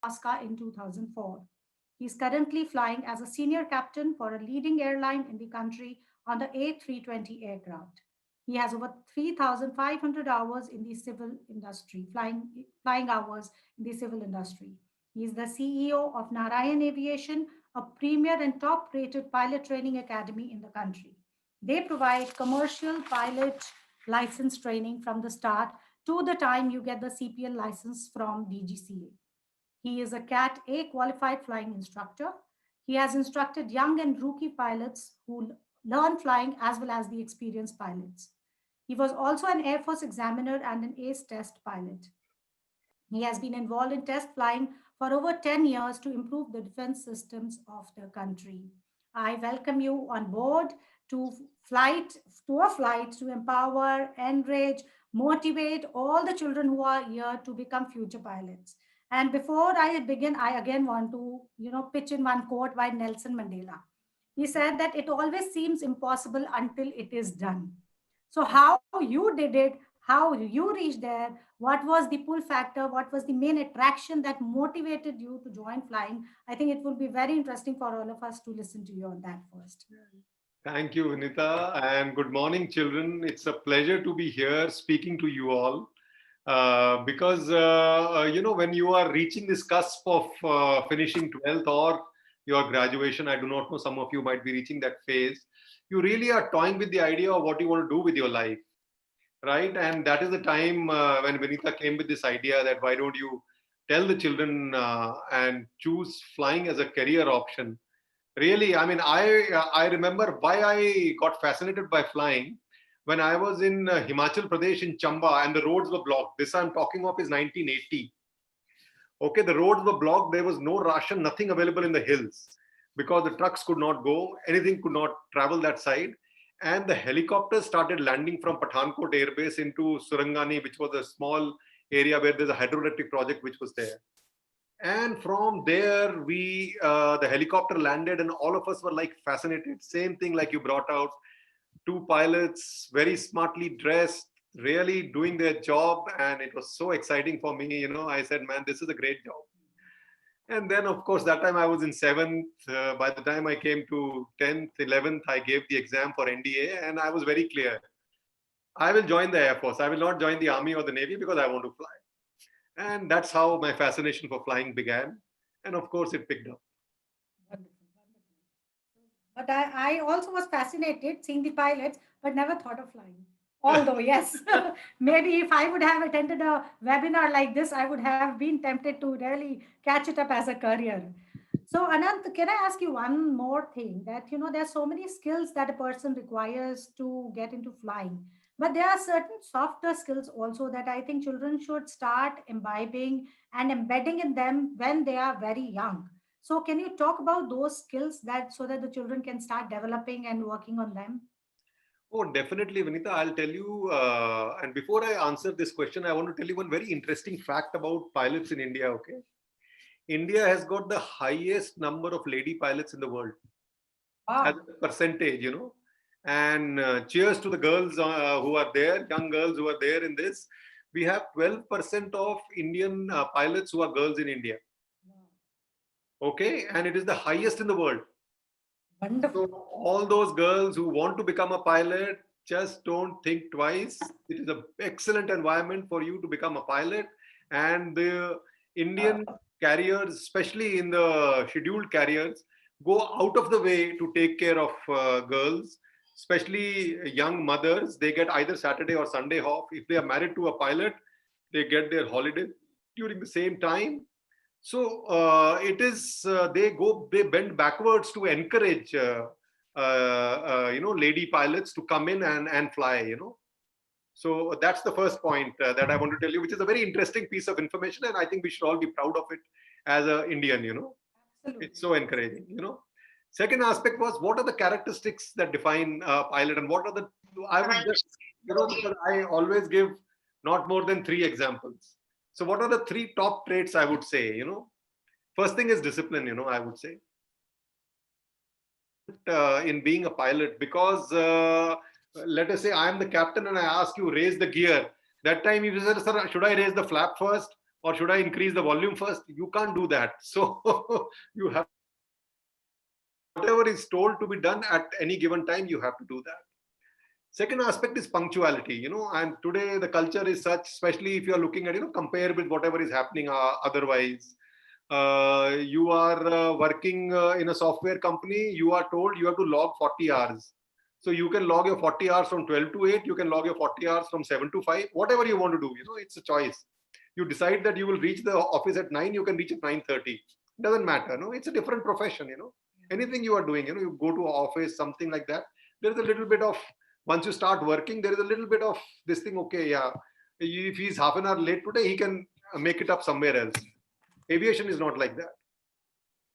Alaska in 2004. He is currently flying as a senior captain for a leading airline in the country on the A320 aircraft. He has over 3,500 hours in the civil industry, flying hours in the civil industry. He is the CEO of Narayan Aviation, a premier and top rated pilot training academy in the country. They provide commercial pilot license training from the start to the time you get the CPL license from DGCA. He is a CAT A qualified flying instructor. He has instructed young and rookie pilots who learn flying as well as the experienced pilots. He was also an Air Force examiner and an ACE test pilot. He has been involved in test flying for over 10 years to improve the defense systems of the country. I welcome you on board to flight to a flight to empower, enrich, motivate all the children who are here to become future pilots. And before I begin, I again want to, pitch in one quote by Nelson Mandela. He said that it always seems impossible until it is done. So, how you did it, how you reached there, what was the pull factor, what was the main attraction that motivated you to join flying? I think it will be very interesting for all of us to listen to you on that first. Thank you, Vinita, and good morning, children. It's a pleasure to be here speaking to you all. Because when you are reaching this cusp of finishing 12th or your graduation, I do not know, some of you might be reaching that phase. You really are toying with the idea of what you want to do with your life, right? And that is the time when Vinita came with this idea that why don't you tell the children and choose flying as a career option. Really, I mean, I remember why I got fascinated by flying when I was in Himachal Pradesh in Chamba and the roads were blocked. This I'm talking of is 1980. Okay, the roads were blocked. There was no ration, nothing available in the hills because the trucks could not go, anything could not travel that side. And the helicopters started landing from Pathankot Air Base into Surangani, which was a small area where there's a hydroelectric project which was there. And from there, the helicopter landed, and all of us were like fascinated. Same thing like you brought out, two pilots, very smartly dressed, really doing their job, and it was so exciting for me. I said, "Man, this is a great job." And then, of course, that time I was in seventh. By the time I came to 10th, 11th, I gave the exam for NDA, and I was very clear. I will join the Air Force. I will not join the Army or the Navy because I want to fly. And that's how my fascination for flying began. And of course, it picked up. Wonderful, wonderful. But I also was fascinated seeing the pilots, but never thought of flying. Although, yes, maybe if I would have attended a webinar like this, I would have been tempted to really catch it up as a career. So, Anant, can I ask you one more thing? That, there's so many skills that a person requires to get into flying, but there are certain softer skills also that I think children should start imbibing and embedding in them when they are very young. So, can you talk about those skills that so that the children can start developing and working on them? Oh, definitely, Vinita. I'll tell you. And before I answer this question, I want to tell you one very interesting fact about pilots in India. Okay. India has got the highest number of lady pilots in the world as Wow. a percentage. And cheers to the girls who are there, young girls who are there in this. We have 12% of Indian pilots who are girls in India. Wow. Okay. And it is the highest in the world. So Wonderful. all those girls who want to become a pilot, just don't think twice. It is an excellent environment for you to become a pilot. And the Indian carriers, especially in the scheduled carriers, go out of the way to take care of girls, especially young mothers. They get either Saturday or Sunday off. If they are married to a pilot, they get their holiday during the same time. So they bend backwards to encourage lady pilots to come in and fly. So that's the first point that I want to tell you, which is a very interesting piece of information, and I think we should all be proud of it as an Indian. It's Absolutely. so encouraging. Second aspect was, what are the characteristics that define a pilot, and what are the I would just because I always give not more than three examples. So what are the three top traits I would say? First thing is discipline, I would say, in being a pilot, because let us say I am the captain and I ask you raise the gear. That time you said, sir, should I raise the flap first or should I increase the volume first? You can't do that. So you have, whatever is told to be done at any given time, you have to do that. Second aspect is punctuality, and today the culture is such, especially if you are looking at, compare with whatever is happening otherwise. You are working in a software company, you are told you have to log 40 hours. So you can log your 40 hours from 12 to 8, you can log your 40 hours from 7 to 5, whatever you want to do, it's a choice. You decide that you will reach the office at 9, you can reach at 9:30. Doesn't matter, no? It's a different profession, Anything you are doing, you go to office, something like that. There's a little bit of, once you start working, there is a little bit of this thing, okay, yeah. If he's half an hour late today, he can make it up somewhere else. Aviation is not like that.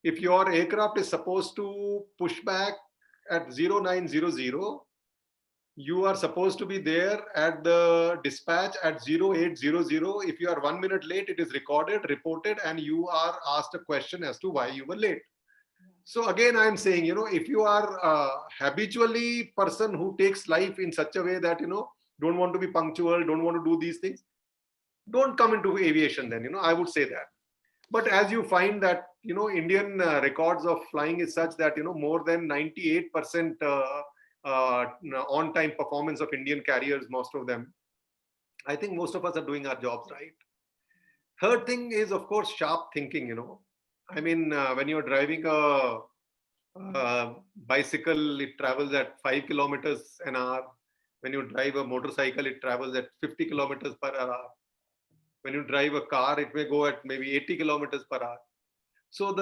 If your aircraft is supposed to push back at 0900, you are supposed to be there at the dispatch at 0800. If you are 1 minute late, it is recorded, reported, and you are asked a question as to why you were late. So again, I'm saying, if you are habitually person who takes life in such a way that, don't want to be punctual, don't want to do these things, don't come into aviation then, I would say that. But as you find that, Indian records of flying is such that, more than 98% on-time performance of Indian carriers, most of them, I think most of us are doing our jobs right. Third thing is, of course, sharp thinking, I mean, when you're driving a bicycle, it travels at 5 kilometers an hour. When you drive a motorcycle, it travels at 50 kilometers per hour. When you drive a car, it may go at maybe 80 kilometers per hour. So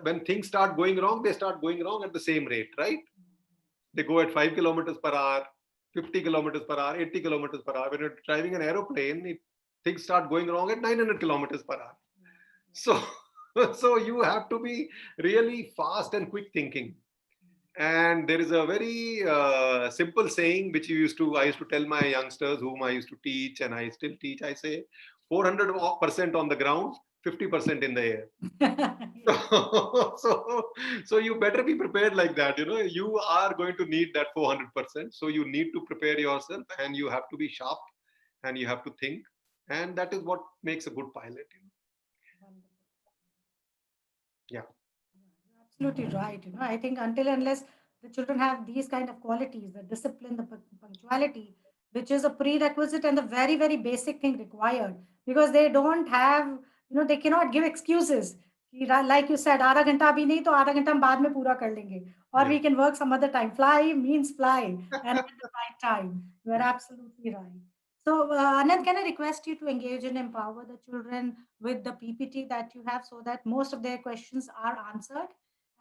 when things start going wrong, they start going wrong at the same rate, right? They go at 5 kilometers per hour, 50 kilometers per hour, 80 kilometers per hour. When you're driving an aeroplane, things start going wrong at 900 kilometers per hour. So you have to be really fast and quick thinking. And there is a very simple saying which I used to tell my youngsters whom I used to teach, and I still teach. I say 400% on the ground, 50% in the air. So you better be prepared like that. You are going to need that 400%. So you need to prepare yourself, and you have to be sharp, and you have to think, and that is what makes a good pilot. Yeah. Absolutely right. I think until unless the children have these kind of qualities, the discipline, the punctuality, which is a prerequisite and the very, very basic thing required, because they don't have, they cannot give excuses. Like you said, आधा घंटा अभी नहीं तो आधा घंटा हम बाद में पूरा कर लेंगे. Or we can work some other time. Fly means fly and at the right time. You are absolutely right. So, Anand, can I request you to engage and empower the children with the PPT that you have so that most of their questions are answered?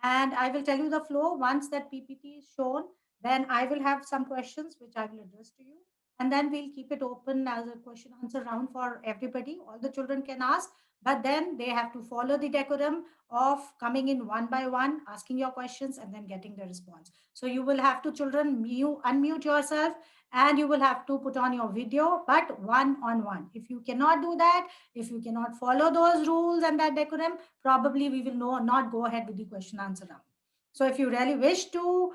And I will tell you the flow. Once that PPT is shown, then I will have some questions which I will address to you. And then we'll keep it open as a question answer round for everybody. All the children can ask, but then they have to follow the decorum of coming in one by one, asking your questions, and then getting the response. So you will have to, children, unmute yourself, and you will have to put on your video, but one on one. If you cannot do that, if you cannot follow those rules and that decorum, probably we will not go ahead with the question answer round. So if you really wish to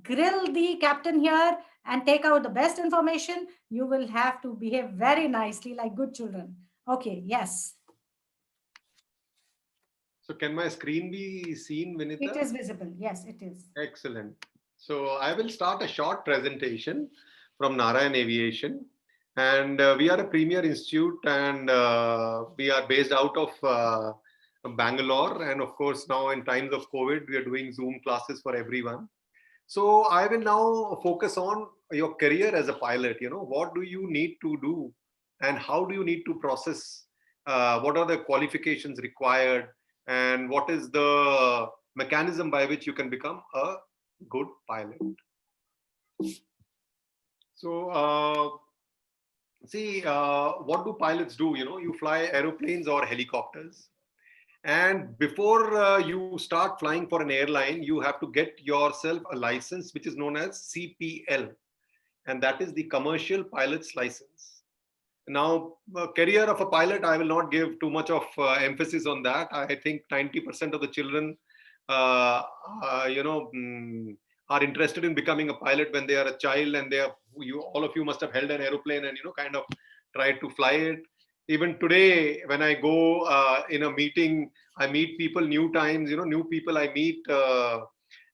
grill the captain here and take out the best information, you will have to behave very nicely like good children. Okay, yes. So can my screen be seen, Vinita? It is visible. Yes, it is. Excellent. So I will start a short presentation from Narayan Aviation. And we are a premier institute, and we are based out of Bangalore. And of course, now in times of COVID, we are doing Zoom classes for everyone. So I will now focus on your career as a pilot. What do you need to do, and how do you need to process? What are the qualifications required, and what is the mechanism by which you can become a good pilot? So see, what do pilots do? You fly aeroplanes or helicopters. And before you start flying for an airline, you have to get yourself a license, which is known as CPL. And that is the Commercial Pilot's License. Now, career of a pilot, I will not give too much of emphasis on that. I think 90% of the children, are interested in becoming a pilot when they are a child, and all of you must have held an aeroplane and, kind of tried to fly it. Even today, when I go in a meeting, I meet people new times, new people I meet,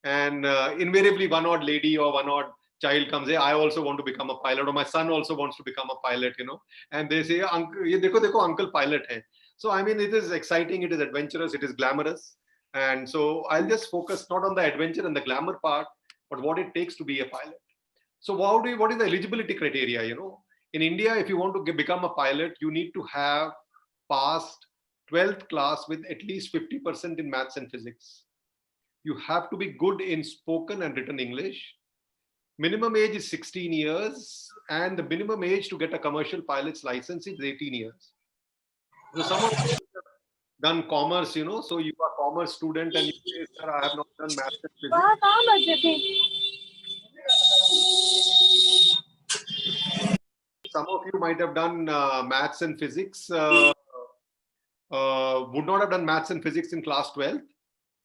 and invariably one odd lady or one odd child comes, hey, I also want to become a pilot, or my son also wants to become a pilot, and they say, uncle, ye dekho, dekho, uncle pilot hai. So, I mean, it is exciting, it is adventurous, it is glamorous. And so I'll just focus not on the adventure and the glamour part, but what it takes to be a pilot. So what is the eligibility criteria? In India, if you want to become a pilot, you need to have passed 12th class with at least 50% in maths and physics. You have to be good in spoken and written English. Minimum age is 16 years, and the minimum age to get a commercial pilot's license is 18 years. So some of you have done commerce, so you are a commerce student and you say, sir, I have not done maths and physics. Some of you might have done maths and physics, would not have done maths and physics in class 12th.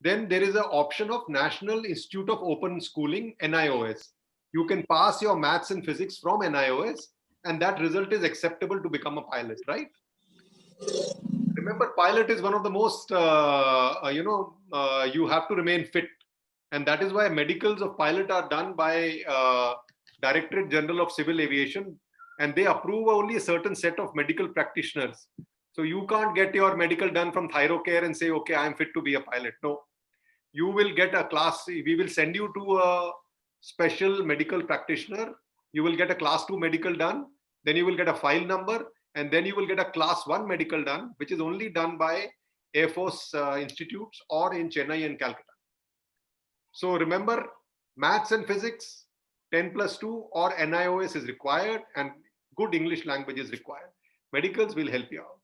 Then there is an option of National Institute of Open Schooling, NIOS. You can pass your maths and physics from NIOS, and that result is acceptable to become a pilot, right? Remember, pilot is one of the most, you have to remain fit. And that is why medicals of pilot are done by Directorate General of Civil Aviation, and they approve only a certain set of medical practitioners. So you can't get your medical done from Thyrocare and say, okay, I'm fit to be a pilot. No, you will get a class. We will send you to a special medical practitioner. You will get a class 2 medical done. Then you will get a file number, and then you will get a class 1 medical done, which is only done by Air Force institutes or in Chennai and Calcutta. So remember, maths and physics, 10+2 or NIOS is required, and good English language is required. Medicals will help you out.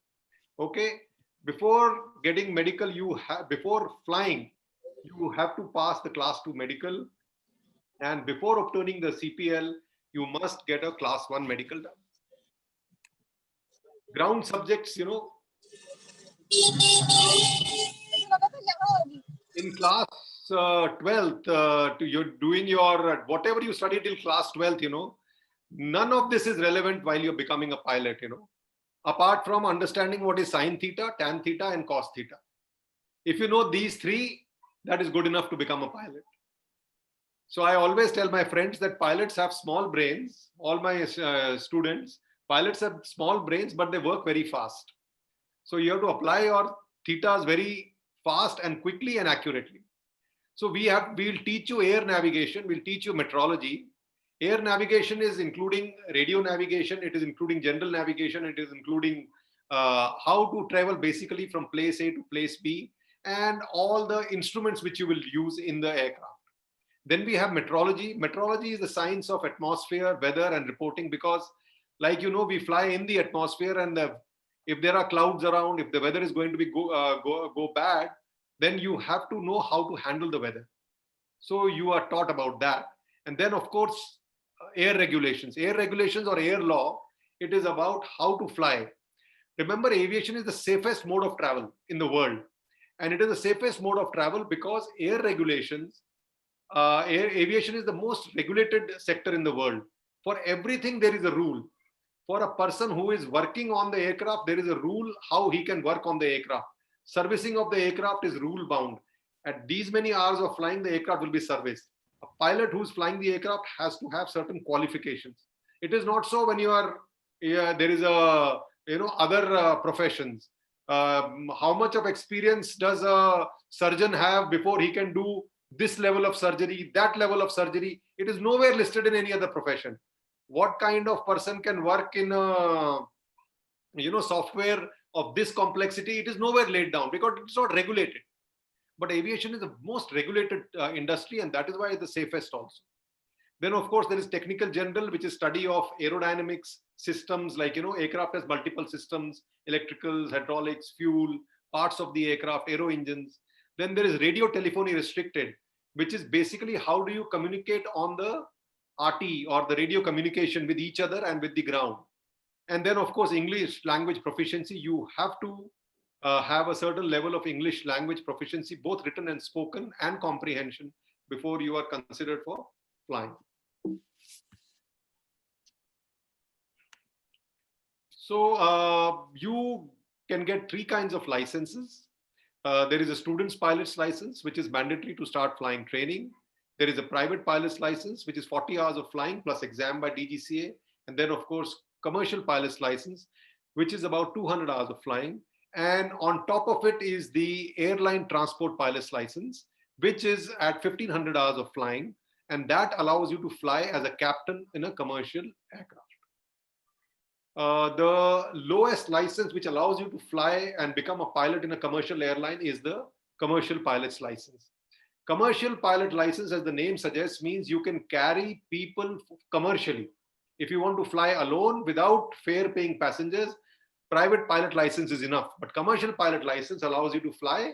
Okay. Before getting medical, before flying, you have to pass the class 2 medical, and before obtaining the CPL, you must get a class 1 medical done. Ground subjects, in class 12th, you're doing your whatever you study till class 12th, none of this is relevant while you're becoming a pilot, apart from understanding what is sine theta, tan theta, and cos theta. If you know these three, that is good enough to become a pilot. So I always tell my friends that pilots have small brains. All my students, pilots have small brains, but they work very fast. So you have to apply your thetas very fast and quickly and accurately. So we'll teach you air navigation, we'll teach you meteorology. Air navigation is including radio navigation, it is including general navigation, it is including how to travel basically from place A to place B, and all the instruments which you will use in the aircraft. Then we have meteorology. Meteorology is the science of atmosphere, weather, and reporting, because like we fly in the atmosphere, and if there are clouds around, if the weather is going to be go bad, then you have to know how to handle the weather. So you are taught about that. And then of course, air regulations or air law, it is about how to fly. Remember, aviation is the safest mode of travel in the world. And it is the safest mode of travel because air regulations, aviation is the most regulated sector in the world. For everything, there is a rule. For a person who is working on the aircraft, there is a rule how he can work on the aircraft. Servicing of the aircraft is rule bound. At these many hours of flying, the aircraft will be serviced. A pilot who's flying the aircraft has to have certain qualifications. It is not so when you are, there is a, other professions. How much of experience does a surgeon have before he can do this level of surgery, that level of surgery? It is nowhere listed in any other profession. What kind of person can work in a, software of this complexity? It is nowhere laid down because it's not regulated. But aviation is the most regulated industry, and that is why it's the safest also. Then of course there is technical general, which is study of aerodynamics systems, like aircraft has multiple systems, electricals, hydraulics, fuel, parts of the aircraft, aero engines. Then there is radio telephony restricted, which is basically how do you communicate on the RT or the radio communication with each other and with the ground. And then of course English language proficiency. You have to have a certain level of English language proficiency, both written and spoken, and comprehension before you are considered for flying. So you can get three kinds of licenses. There is a student's pilot's license, which is mandatory to start flying training. There is a private pilot's license, which is 40 hours of flying plus exam by DGCA. And then, of course, commercial pilot's license, which is about 200 hours of flying. And on top of it is the airline transport pilot's license, which is at 1500 hours of flying. And that allows you to fly as a captain in a commercial aircraft. The lowest license which allows you to fly and become a pilot in a commercial airline is the commercial pilot's license. Commercial pilot license, as the name suggests, means you can carry people commercially. If you want to fly alone without fare paying passengers, private pilot license is enough. But commercial pilot license allows you to fly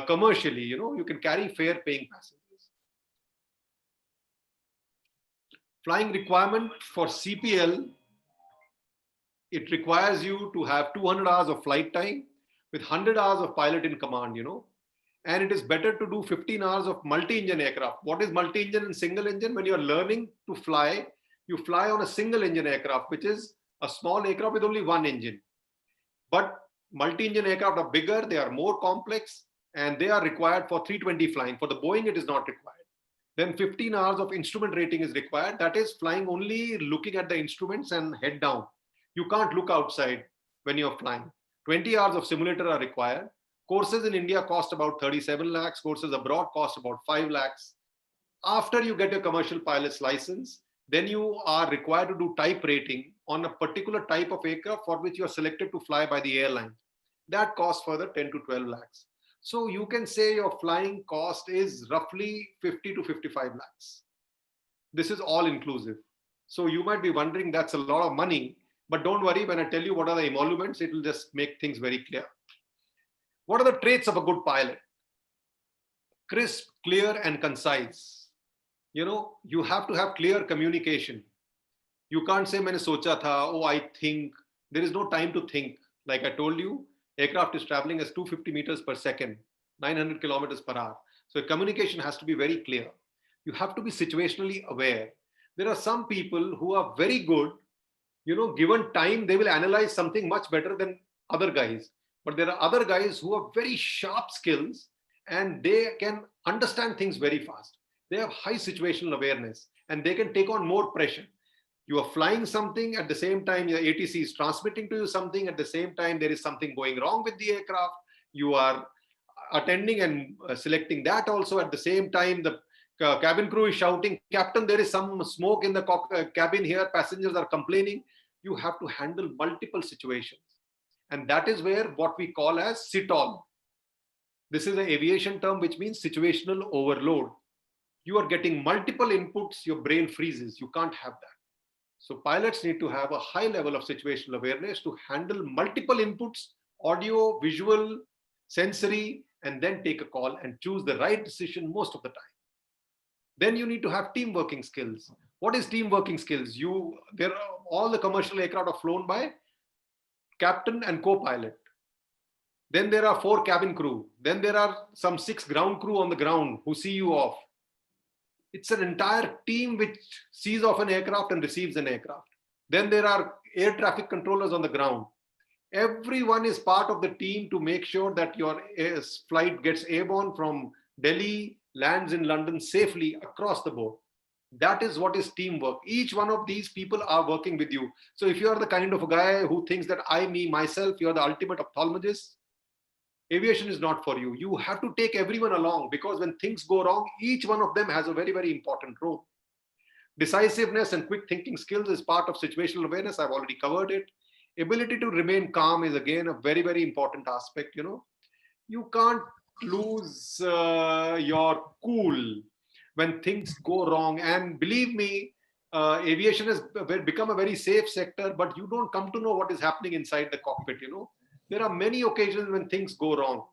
commercially. You can carry fare paying passengers. Flying requirement for CPL, it requires you to have 200 hours of flight time with 100 hours of pilot in command, and it is better to do 15 hours of multi-engine aircraft. What is multi-engine and single engine? When you're learning to fly, you fly on a single engine aircraft, which is a small aircraft with only one engine. But multi-engine aircraft are bigger, they are more complex, and they are required for 320 flying. For the Boeing, it is not required. Then 15 hours of instrument rating is required. That is flying only looking at the instruments and head down. You can't look outside when you're flying. 20 hours of simulator are required. Courses in India cost about 37 lakhs. Courses abroad cost about 5 lakhs. After you get your commercial pilot's license, then you are required to do type rating on a particular type of aircraft for which you are selected to fly by the airline. That costs further 10 to 12 lakhs. So you can say your flying cost is roughly 50 to 55 lakhs. This is all inclusive. So you might be wondering, that's a lot of money. But don't worry, when I tell you what are the emoluments, it will just make things very clear. What are the traits of a good pilot? Crisp, clear, and concise. You have to have clear communication. You can't say, "Maine socha tha," "Oh, I think." There is no time to think. Like I told you, aircraft is traveling at 250 meters per second, 900 kilometers per hour. So communication has to be very clear. You have to be situationally aware. There are some people who are very good, given time, they will analyze something much better than other guys. But there are other guys who have very sharp skills and they can understand things very fast. They have high situational awareness and they can take on more pressure. You are flying something, at the same time your ATC is transmitting to you something, at the same time there is something going wrong with the aircraft. You are attending and selecting that also. At the same time, the cabin crew is shouting, "Captain, there is some smoke in the cabin here, passengers are complaining." You have to handle multiple situations. And that is where what we call as SITOL. This is an aviation term which means situational overload. You are getting multiple inputs, your brain freezes. You can't have that. So pilots need to have a high level of situational awareness to handle multiple inputs, audio, visual, sensory, and then take a call and choose the right decision most of the time. Then you need to have team working skills. What is team working skills? All the commercial aircraft are flown by captain and co-pilot. Then there are 4 cabin crew. Then there are some 6 ground crew on the ground who see you off. It's an entire team which sees off an aircraft and receives an aircraft. Then there are air traffic controllers on the ground. Everyone is part of the team to make sure that your flight gets airborne from Delhi, lands in London safely across the board. That is what is teamwork. Each one of these people are working with you. So if you are the kind of a guy who thinks that me, myself, you're the ultimate ophthalmologist, aviation is not for you. You have to take everyone along, because when things go wrong, each one of them has a very, very important role. Decisiveness and quick thinking skills is part of situational awareness. I've already covered it. Ability to remain calm is again a very, very important aspect. You can't lose your cool when things go wrong. And believe me, aviation has become a very safe sector, but you don't come to know what is happening inside the cockpit. There are many occasions when things go wrong,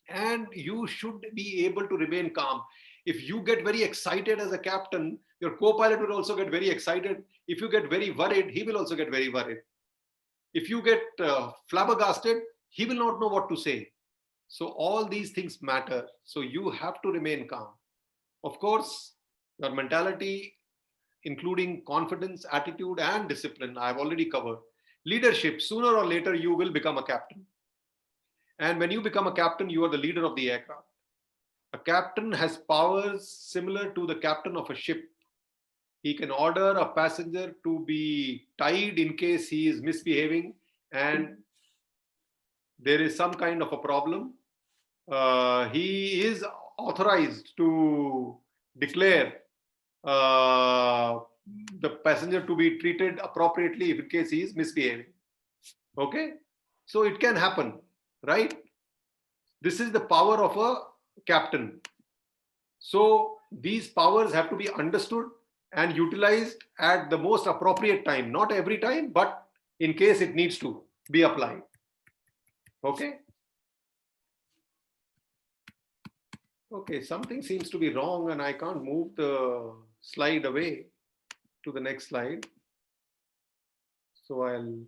and you should be able to remain calm. If you get very excited as a captain, your co-pilot will also get very excited. If you get very worried, he will also get very worried. If you get flabbergasted, he will not know what to say. So all these things matter. So you have to remain calm. Of course, your mentality including confidence, attitude, and discipline. I've already covered. Leadership, sooner or later, you will become a captain. And when you become a captain, you are the leader of the aircraft. A captain has powers similar to the captain of a ship. He can order a passenger to be tied in case he is misbehaving and there is some kind of a problem. He is authorized to declare the passenger to be treated appropriately if in case he is misbehaving. Okay, so it can happen, right? This is the power of a captain. So these powers have to be understood and utilized at the most appropriate time, not every time, but in case it needs to be applied. Okay. Okay, something seems to be wrong and I can't move the slide away to the next slide. So I'll.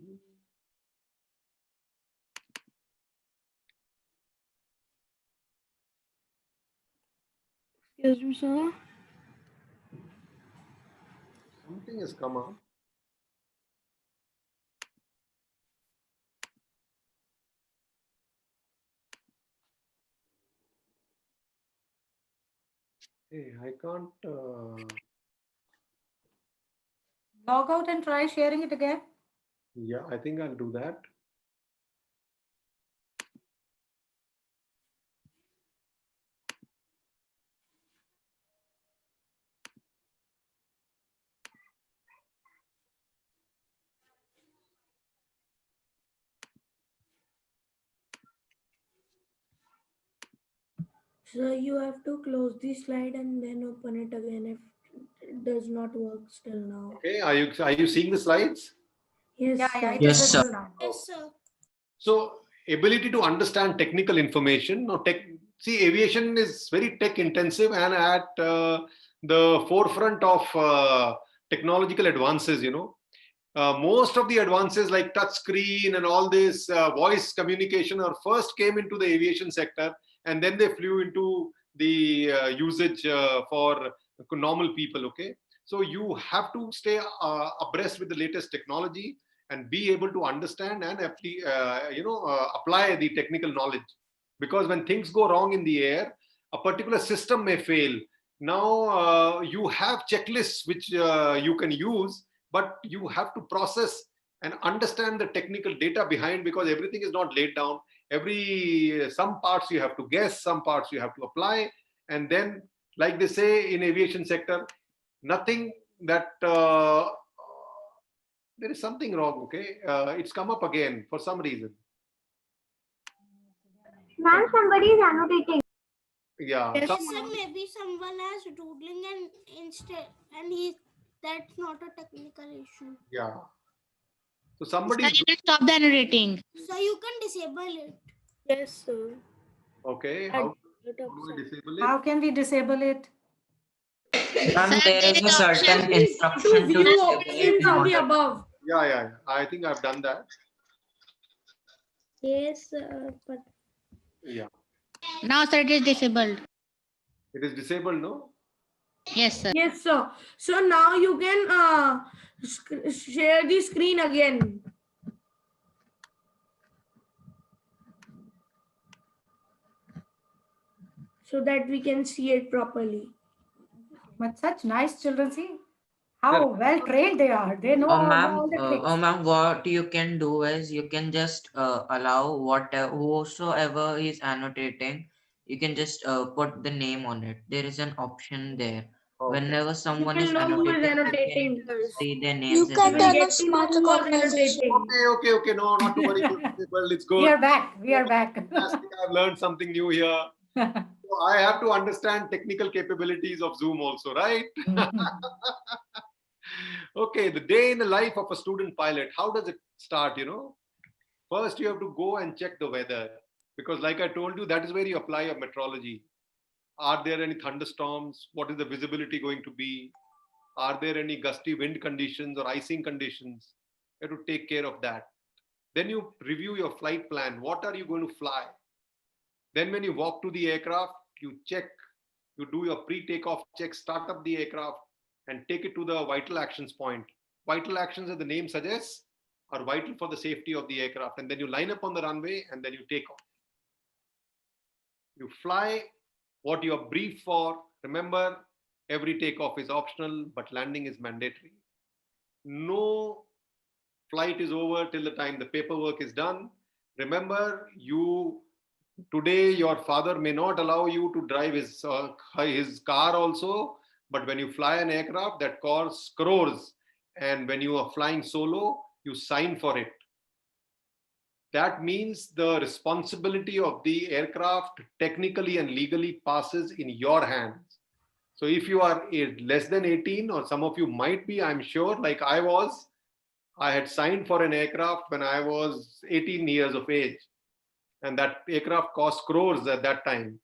Excuse me, sir. Something has come up. Hey, I can't. Log out and try sharing it again. Yeah, I think I'll do that. So you have to close the slide and then open it again if it does not work still now. Okay, are you seeing the slides? Yes, Yeah, sir. it Yes, is sir. visible now. Yes, sir. So ability to understand technical information. Now, see, aviation is very tech intensive and at the forefront of technological advances. Most of the advances like touch screen and all this voice communication are first came into the aviation sector and then they flew into the usage for normal people. Okay, so you have to stay abreast with the latest technology and be able to understand and apply the technical knowledge, because when things go wrong in the air, a particular system may fail. Now you have checklists which you can use, but you have to process and understand the technical data behind, because everything is not laid down. Some parts you have to guess, some parts you have to apply, and then, like they say in aviation sector, nothing that there is something wrong. Okay, it's come up again for some reason. Ma'am, somebody is annotating. Yeah, Yes, some, sir, maybe someone has doodling and instead that's not a technical issue. yeah. So somebody. Sir, you can stop the narrating. So you can disable it. Yes, sir. Okay, how do I disable it? How can we disable it? Ma'am, there is a certain instruction to disable it in order. above. Yeah. I think I've done that. Yes, but Yeah, Now, sir, it is disabled. it is disabled, no? Yes, sir. yes, sir. So now you can share the screen again. So that we can see it properly. But such nice children, see how well trained they are. They know all the tricks. Ma'am, what you can do is you can just allow whosoever is annotating, you can just put the name on it. There is an option there. Okay. Whenever someone is know who is annotating, you can see their names. You can as turn well. on smart recognition. Okay. No, not to worry. Well, it's good. We are back. We are back. Fantastic. I've learned something new here. So I have to understand technical capabilities of Zoom also, right? Okay, the day in the life of a student pilot, how does it start? First you have to go and check the weather, because like I told you, that is where you apply your metrology. Are there any thunderstorms? What is the visibility going to be? Are there any gusty wind conditions or icing conditions? You have to take care of that. Then you review your flight plan. What are you going to fly? Then when you walk to the aircraft, you check, you do your pre-takeoff check, start up the aircraft, and take it to the vital actions point. Vital actions, as the name suggests, are vital for the safety of the aircraft. And then you line up on the runway and then you take off. You fly what you are briefed for. Remember, every takeoff is optional, but landing is mandatory. No flight is over till the time the paperwork is done. Remember, today your father may not allow you to drive his car also, but when you fly an aircraft, that costs crores. And when you are flying solo, you sign for it. That means the responsibility of the aircraft technically and legally passes in your hands. So if you are less than 18, or some of you might be, I'm sure, like I was, I had signed for an aircraft when I was 18 years of age. And that aircraft cost crores at that time.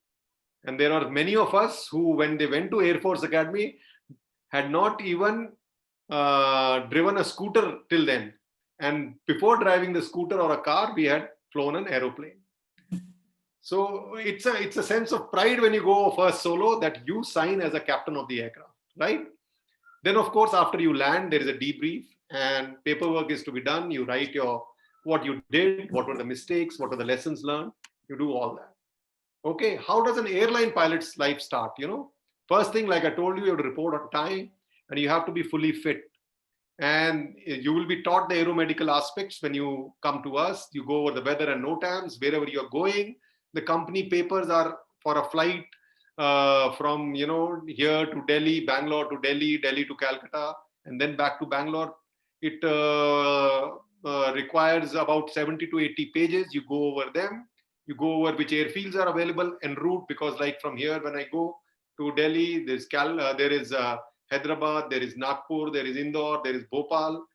And there are many of us who, when they went to Air Force Academy, had not even driven a scooter till then. And before driving the scooter or a car, we had flown an aeroplane. So it's a sense of pride when you go first solo that you sign as a captain of the aircraft, right? Then, of course, after you land, there is a debrief and paperwork is to be done. You write what you did, what were the mistakes, what were the lessons learned. You do all that. Okay, how does an airline pilot's life start? First thing, like I told you, you have to report on time and you have to be fully fit. And you will be taught the aeromedical aspects when you come to us. You go over the weather and NOTAMs, wherever you're going. The company papers are for a flight from here to Delhi, Bangalore to Delhi, Delhi to Calcutta, and then back to Bangalore. It requires about 70 to 80 pages. You go over them. You go over which airfields are available en route, because like from here, when I go to Delhi, there is Hyderabad, there is Nagpur, there is Indore, there is Bhopal.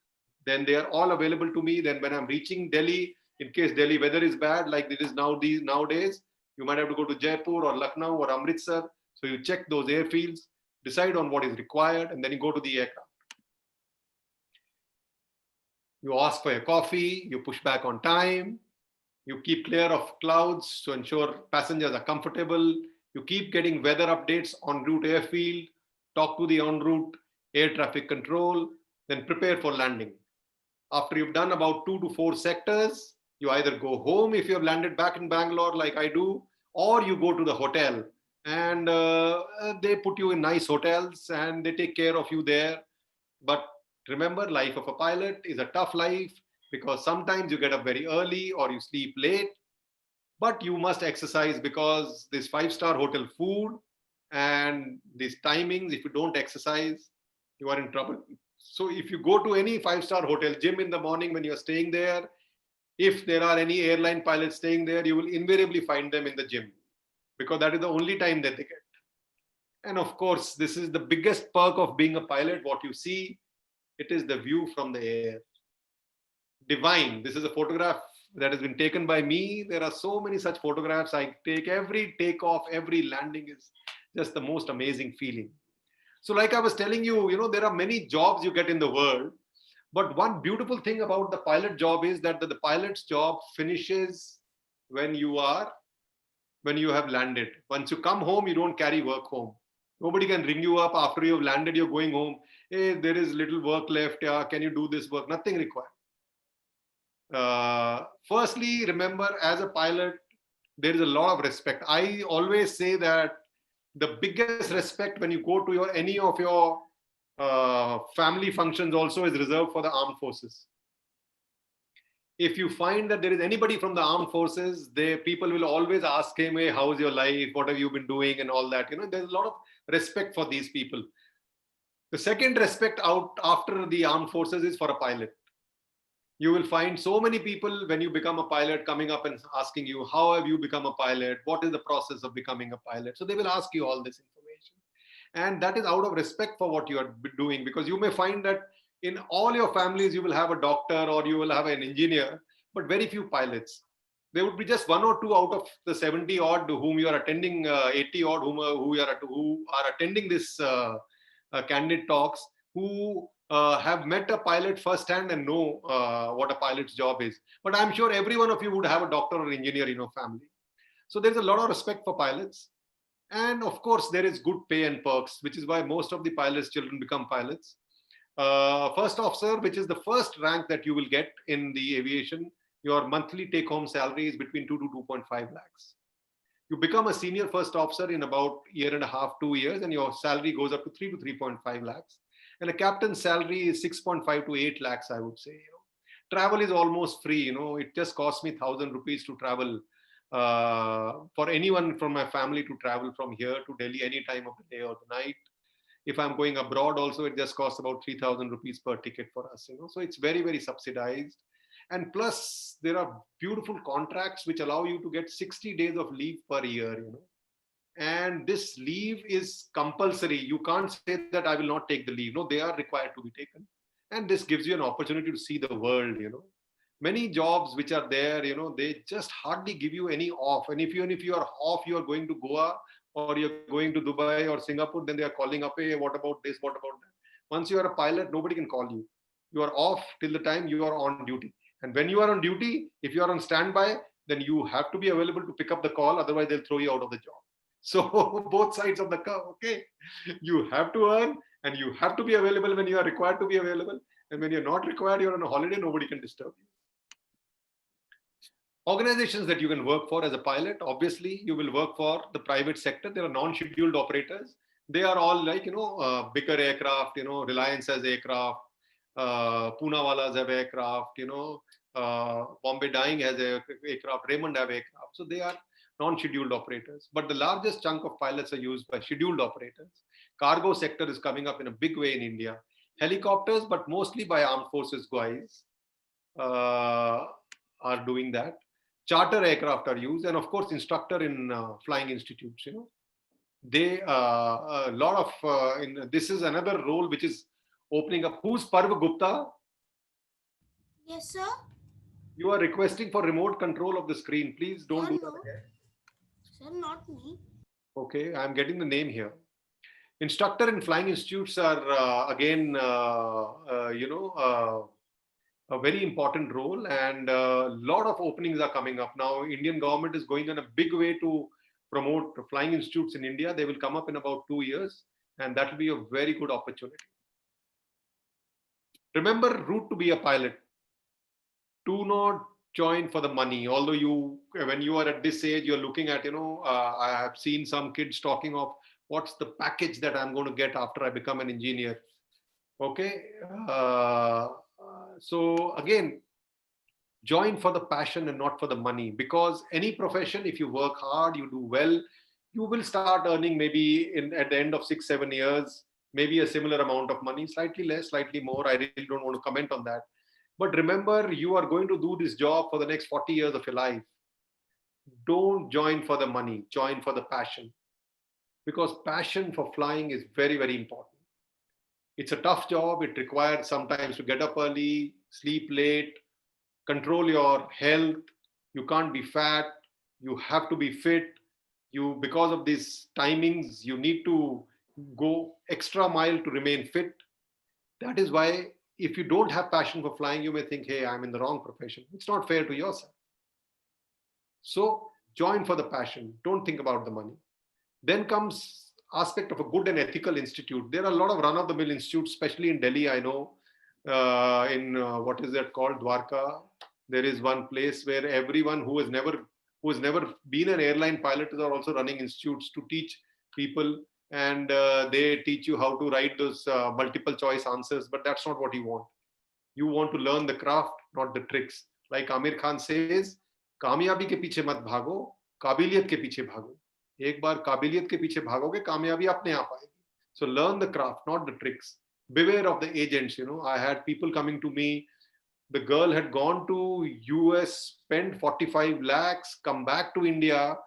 Then they are all available to me. Then when I'm reaching Delhi, in case Delhi weather is bad, like it is nowadays, you might have to go to Jaipur or Lucknow or Amritsar. So you check those airfields, decide on what is required, and then you go to the aircraft. You ask for your coffee, you push back on time, you keep clear of clouds to ensure passengers are comfortable. You keep getting weather updates en route airfield, talk to the en route air traffic control, then prepare for landing. After you've done about 2 to 4 sectors, you either go home if you have landed back in Bangalore like I do, or you go to the hotel and they put you in nice hotels and they take care of you there. But remember, life of a pilot is a tough life because sometimes you get up very early or you sleep late, but you must exercise because this 5-star hotel food and these timings, if you don't exercise, you are in trouble. So if you go to any 5-star hotel gym in the morning when you're staying there, if there are any airline pilots staying there, you will invariably find them in the gym because that is the only time that they get. And of course, this is the biggest perk of being a pilot. What you see, it is the view from the air. Divine. This is a photograph that has been taken by me. There are so many such photographs I take. Every takeoff, every landing is just the most amazing feeling. So like I was telling you, there are many jobs you get in the world. But one beautiful thing about the pilot job is that the pilot's job finishes when you have landed. Once you come home, you don't carry work home. Nobody can ring you up after you've landed, you're going home. Hey, there is little work left. Yeah, can you do this work? Nothing required. Firstly, remember, as a pilot, there is a lot of respect. I always say that the biggest respect when you go to any of your family functions also is reserved for the armed forces. If you find that there is anybody from the armed forces, people will always ask him, hey, how's your life? What have you been doing? And all that. There's a lot of respect for these people. The second respect out after the armed forces is for a pilot. You will find so many people when you become a pilot coming up and asking you, how have you become a pilot? What is the process of becoming a pilot? So they will ask you all this information. And that is out of respect for what you are doing, because you may find that in all your families, you will have a doctor or you will have an engineer, but very few pilots. There would be just 1 or 2 out of the 70 odd whom you are attending, 80 odd who are attending this candid talks, who have met a pilot firsthand and know what a pilot's job is. But I'm sure every one of you would have a doctor or engineer in your family. So there's a lot of respect for pilots. And of course, there is good pay and perks, which is why most of the pilots' children become pilots. First officer, which is the first rank that you will get in the aviation, your monthly take-home salary is between 2 to 2.5 lakhs. You become a senior first officer in about year and a half, 2 years, and your salary goes up to 3 to 3.5 lakhs. And a captain's salary is 6.5 to 8 lakhs, I would say. Travel is almost free. It just costs me 1,000 rupees to travel, for anyone from my family to travel from here to Delhi any time of the day or the night. If I'm going abroad also, it just costs about 3,000 rupees per ticket for us. So it's very, very subsidized. And plus, there are beautiful contracts which allow you to get 60 days of leave per year. And this leave is compulsory. You can't say that I will not take the leave. No, they are required to be taken. And this gives you an opportunity to see the world. Many jobs which are there, they just hardly give you any off. And even if you are off, you are going to Goa or you're going to Dubai or Singapore, then they are calling up, hey, what about this, what about that? Once you are a pilot, nobody can call you. You are off till the time you are on duty. And when you are on duty, if you are on standby, then you have to be available to pick up the call. Otherwise, they'll throw you out of the job. So both sides of the curve, okay? You have to earn and you have to be available when you are required to be available. And when you're not required, you're on a holiday, nobody can disturb you. Organizations that you can work for as a pilot, obviously, you will work for the private sector. There are non-scheduled operators. They are all like, bigger aircraft, Reliance has aircraft, Poonawala's have aircraft, Bombay Dyeing has aircraft, Raymond have aircraft. So they are non-scheduled operators. But the largest chunk of pilots are used by scheduled operators. Cargo sector is coming up in a big way in India. Helicopters, but mostly by armed forces guys, are doing that. Charter aircraft are used, and of course, instructor in flying institutes. They a lot of this is another role which is opening up. Who's Parv Gupta? Yes, sir. You are requesting for remote control of the screen. Please don't Sir, do no. that again. Sir, not me. Okay, I'm getting the name here. Instructor in flying institutes are again, a very important role, and a lot of openings are coming up now. Indian government is going on a big way to promote flying institutes in India. They will come up in about 2 years, and that will be a very good opportunity. Remember, route to be a pilot. Do not join for the money. Although when you are at this age, you're looking at, I have seen some kids talking of what's the package that I'm going to get after I become an engineer. Okay. So again, join for the passion and not for the money, because any profession, if you work hard, you do well, you will start earning maybe at the end of 6-7 years, maybe a similar amount of money, slightly less, slightly more. I really don't want to comment on that. But remember, you are going to do this job for the next 40 years of your life. Don't join for the money, join for the passion, because passion for flying is very, very important. It's a tough job. It requires sometimes to get up early, sleep late, control your health. You can't be fat. You have to be fit. Because of these timings, you need to go extra mile to remain fit. That is why if you don't have passion for flying, you may think, hey, I'm in the wrong profession. It's not fair to yourself. So join for the passion. Don't think about the money. Then comes aspect of a good and ethical institute. There are a lot of run-of-the-mill institutes, especially in Delhi. I know in what is that called, Dwarka. There is one place where everyone who has never been an airline pilot are also running institutes to teach people, and they teach you how to write those multiple choice answers. But that's not what you want. You want to learn the craft, not the tricks. Like Amir Khan says, "कामयाबी के पीछे मत भागो, काबिलियत के पीछे भागो." एक बार काबिलियत के पीछे भागोगे, कामयाबी अपने आप आएगी. So learn the craft, not the tricks. Beware of the agents. I had people coming to me. The girl had gone to US, spent 45 lakhs, come back to India,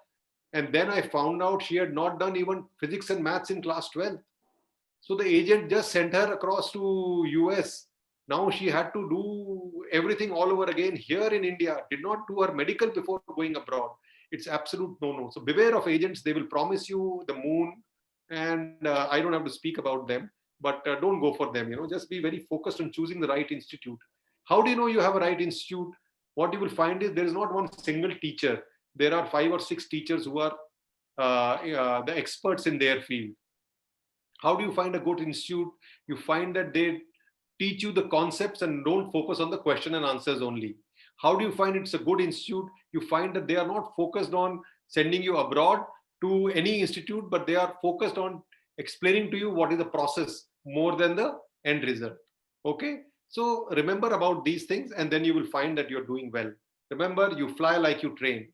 and then I found out she had not done even physics and maths in class 12. So the agent just sent her across to US. Now she had to do everything all over again here in India. Did not do her medical before going abroad. It's absolute no-no. So beware of agents. They will promise you the moon, and I don't have to speak about them, but don't go for them. Just be very focused on choosing the right institute. How do you know you have a right institute? What you will find is there is not one single teacher. There are 5 or 6 teachers who are the experts in their field. How do you find a good institute? You find that they teach you the concepts and don't focus on the question and answers only. How do you find it's a good institute? You find that they are not focused on sending you abroad to any institute, but they are focused on explaining to you what is the process more than the end result. Okay, so remember about these things, and then you will find that you're doing well. Remember, you fly like you train.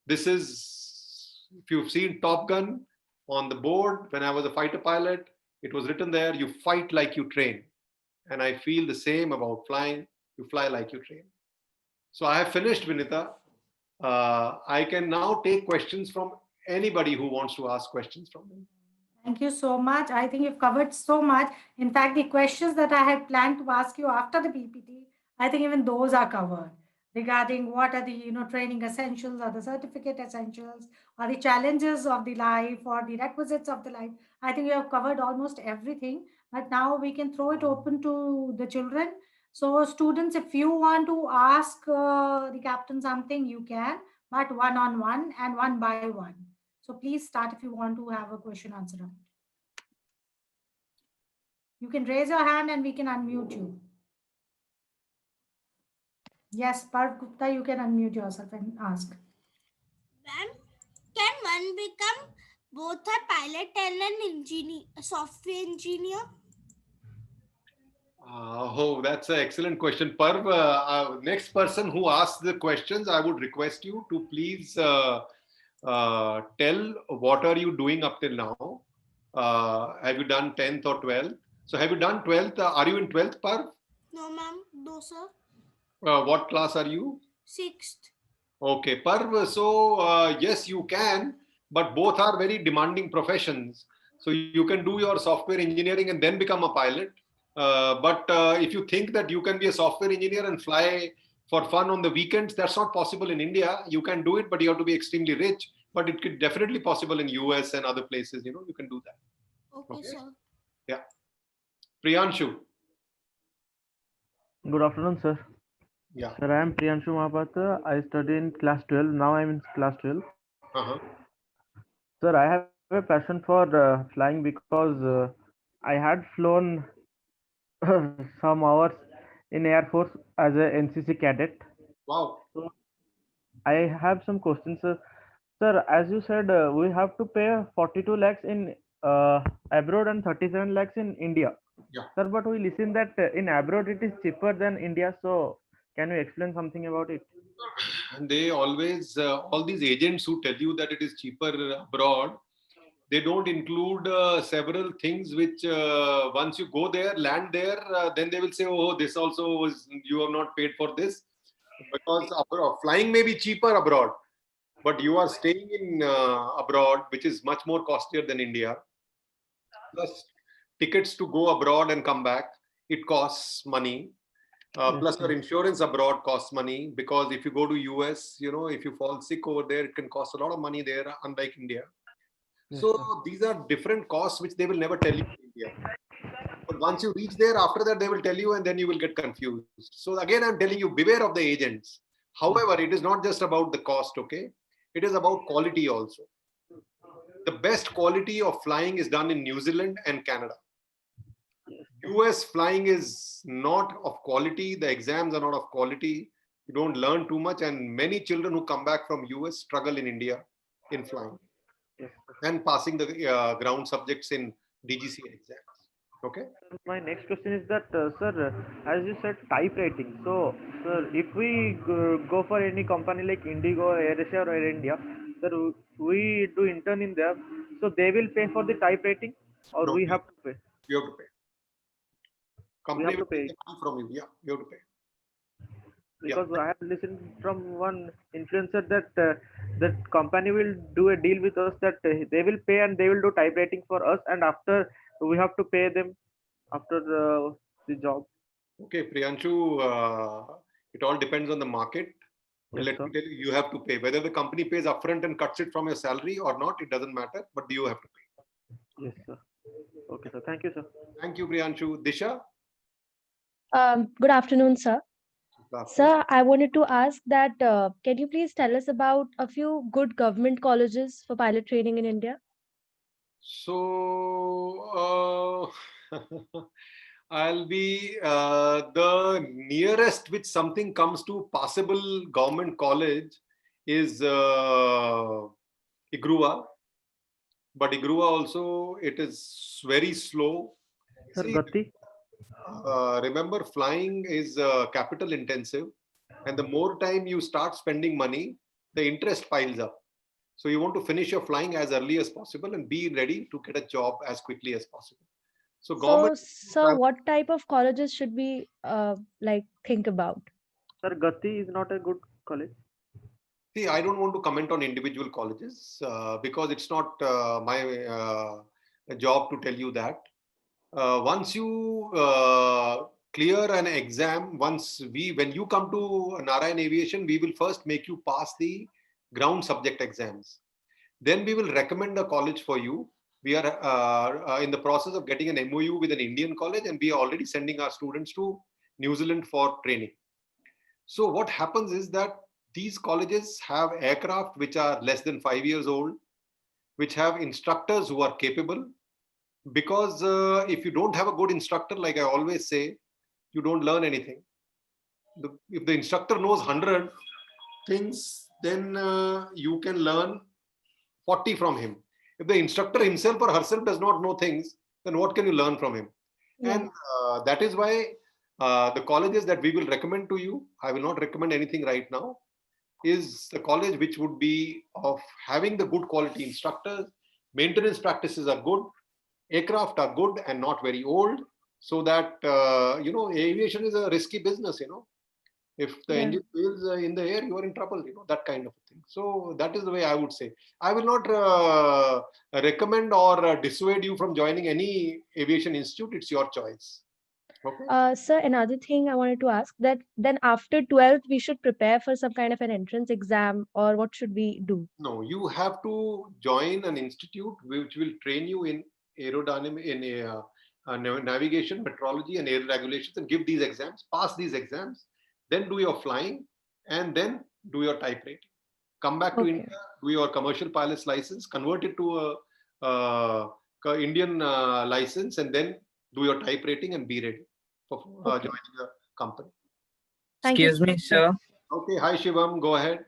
This is, if you've seen Top Gun on the board, when I was a fighter pilot, it was written there, you fight like you train. And I feel the same about flying. You fly like you train. So I have finished, Vinita. I can now take questions from anybody who wants to ask questions from me. Thank you so much. I think you've covered so much. In fact, the questions that I had planned to ask you after the PPT, I think even those are covered regarding what are the training essentials or the certificate essentials or the challenges of the life or the requisites of the life. I think we have covered almost everything, but now we can throw it open to the children. So students, if you want to ask the captain something, you can, but one-on-one and one by one. So please start if you want to have a question answer round. You can raise your hand and we can unmute you. Yes, Parv Gupta, you can unmute yourself and ask. Ma'am, can one become both a pilot and an engineer, a software engineer? Oh, that's an excellent question. Parv, next person who asks the questions, I would request you to please tell what are you doing up till now. Have you done 10th or 12th? So have you done 12th? Are you in 12th, Parv? No, ma'am. No, sir. What class are you? 6th. Okay, Parv. So yes, you can, but both are very demanding professions. So you can do your software engineering and then become a pilot. But if you think that you can be a software engineer and fly for fun on the weekends, that's not possible in India. You can do it, but you have to be extremely rich. But it could definitely possible in US and other places. You can do that. Okay, sir. Yeah. Priyanshu. Good afternoon, sir. Yeah. Sir, I am Priyanshu Mahapatra. I study in class 12. Now I am in class 12. Uh-huh. Sir, I have a passion for flying because I had flown some hours in Air Force as a NCC cadet. Wow. So I have some questions, sir. Sir, as you said, we have to pay 42 lakhs in abroad and 37 lakhs in India. Yeah. Sir, but we listen that in abroad it is cheaper than India. So can you explain something about it? And they always, all these agents who tell you that it is cheaper abroad, they don't include several things which once you go there, land there, then they will say, oh, this also was, you have not paid for this. Because abroad, flying may be cheaper abroad, but you are staying in abroad, which is much more costlier than India. Plus tickets to go abroad and come back, it costs money. Plus your insurance abroad costs money, because if you go to US, if you fall sick over there, it can cost a lot of money there, unlike India. Yes, So sir. these are different costs which they will never tell you in India. But once you reach there, after that they will tell you, and then you will get confused. So again, I'm telling you, beware of the agents. However, it is not just about the cost, okay? It is about quality also. The best quality of flying is done in New Zealand and Canada. US flying is not of quality. The exams are not of quality. You don't learn too much, and many children who come back from US struggle in India in flying and passing the ground subjects in DGC exams. Okay. My next question is that, sir, as you said, type rating. So, sir, if we go for any company like Indigo, AirAsia, or Air India, sir, we do intern in there. So they will pay for the type rating, or No, we have to pay? You have to pay. Company have will to pay. take the money from you. Yeah, you have to pay. Because I have listened from one influencer that that company will do a deal with us that they will pay and they will do type rating for us, and after we have to pay them after the job. Okay, Priyanshu, it all depends on the market. But Yes, let sir. me tell you, you have to pay. Whether the company pays upfront and cuts it from your salary or not, it doesn't matter, but you have to pay. Yes, sir. Okay, sir. Thank you, sir. Thank you, Priyanshu. Disha? Good afternoon, sir. Sir, I wanted to ask that can you please tell us about a few good government colleges for pilot training in India? So I'll be the nearest which something comes to possible government college is IGRUA, but IGRUA also it is very slow. Sir, See, Gati. remember flying is capital intensive, and the more time you start spending money, the interest piles up. So you want to finish your flying as early as possible and be ready to get a job as quickly as possible. So So, government, sir, what type of colleges should we think about? Sir, Gati is not a good college. see, I don't want to comment on individual colleges because it's not my job to tell you that. Once you clear an exam, when you come to Narayan Aviation, we will first make you pass the ground subject exams. Then we will recommend a college for you. We are in the process of getting an MOU with an Indian college, and we are already sending our students to New Zealand for training. So what happens is that these colleges have aircraft which are less than 5 years old, which have instructors who are capable. Because if you don't have a good instructor, like I always say, you don't learn anything. If the instructor knows 100 things, then you can learn 40 from him. If the instructor himself or herself does not know things, then what can you learn from him? Yeah. And that is why the colleges that we will recommend to you, I will not recommend anything right now, is the college which would be of having the good quality instructors, maintenance practices are good, aircraft are good and not very old, so that aviation is a risky business. If the Yeah. engine fails in the air, you are in trouble, that kind of a thing. So that is the way I would say. I will not recommend or dissuade you from joining any aviation institute. It's your choice. Okay. Sir, another thing I wanted to ask that then after 12th we should prepare for some kind of an entrance exam, or what should we do? No, you have to join an institute which will train you in aerodynamic, in navigation, meteorology, and air regulations, and give these exams, pass these exams, then do your flying, and then do your type rating. Come back to Okay. India, do your commercial pilot's license, convert it to a Indian license, and then do your type rating and be ready for Okay. joining a company. Thank you Excuse me, so much. sir. Okay, hi Shivam, go ahead.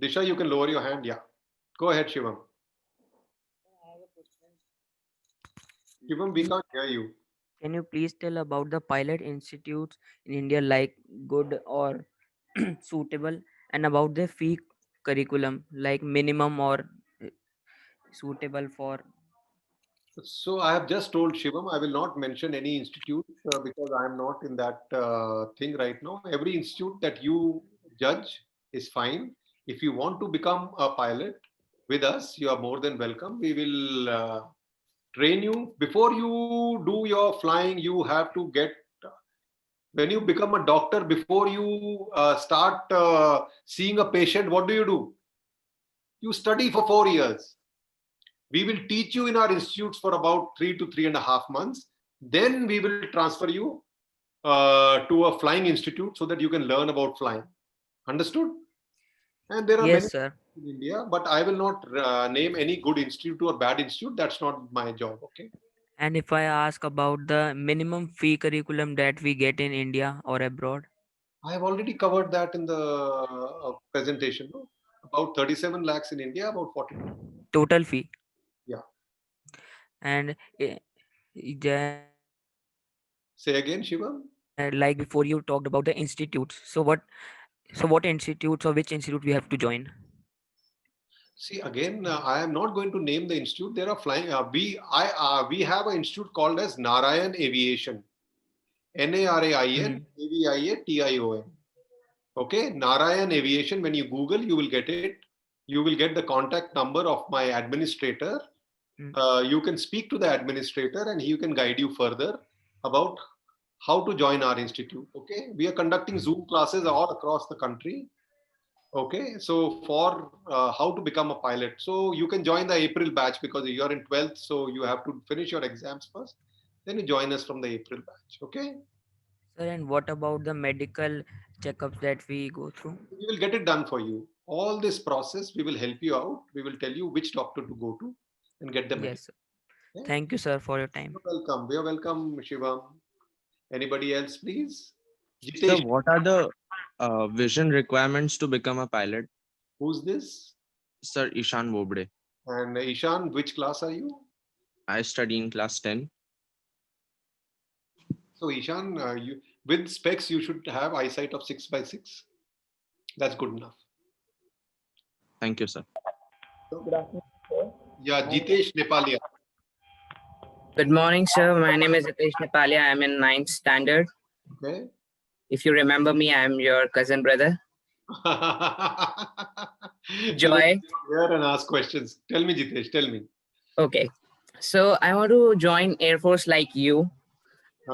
Disha, you can lower your hand. Yeah, go ahead, Shivam. Shivam, we can't hear you. Can you please tell about the pilot institutes in India, like good or suitable, and about the fee curriculum, like minimum or uh, suitable for? So I have just told Shivam, I will not mention any institute because I am not in that thing right now. Every institute that you judge is fine. If you want to become a pilot with us, you are more than welcome. We will train you. Before you do your flying, you have to get, when you become a doctor, before you start seeing a patient, what do? You study for 4 years. We will teach you in our institutes for about 3 to 3.5 months. Then we will transfer you to a flying institute so that you can learn about flying. Understood? And there are many Yes, sir. in India, but I will not name any good institute or bad institute. That's not my job. Okay. And if I ask about the minimum fee curriculum that we get in India or abroad? I have already covered that in the presentation. No? About 37 lakhs in India, about 42. Total fee. Yeah. And the, Say again, Shivam. like before you talked about the institutes. So what institutes or which institute we have to join? See again, I am not going to name the institute. There are flying. We have an institute called as Narayan Aviation. Narayan Aviation. Okay, Narayan Aviation. When you Google, you will get it. You will get the contact number of my administrator. You can speak to the administrator, and he can guide you further about how to join our institute. Okay, we are conducting Zoom classes all across the country. Okay, so for how to become a pilot, so you can join the April batch because you are in 12th, so you have to finish your exams first. Then you join us from the April batch. Okay. Sir, and what about the medical checkups that we go through? We will get it done for you. All this process, we will help you out. We will tell you which doctor to go to and get the medical. Yes, sir. Okay? Thank you, sir, for your time. You're welcome. You're welcome, Shivam. Anybody else, please? Sir, Jitesh, what are the vision requirements to become a pilot? who's this? Sir, Ishan Bobde. And Ishan, which class are you? I study in class 10. So Ishan, you with specs, you should have eyesight of 6/6. That's good enough. Thank you, sir. Good afternoon, sir. Yeah, Jitesh Nepalia. Good morning, sir. My name is Hitesh Nepalia. I'm in 9th standard. Okay. If you remember me, I'm your cousin brother. Joy. Here and ask questions. Tell me, Jitesh. Tell me. Okay. So I want to join Air Force like you.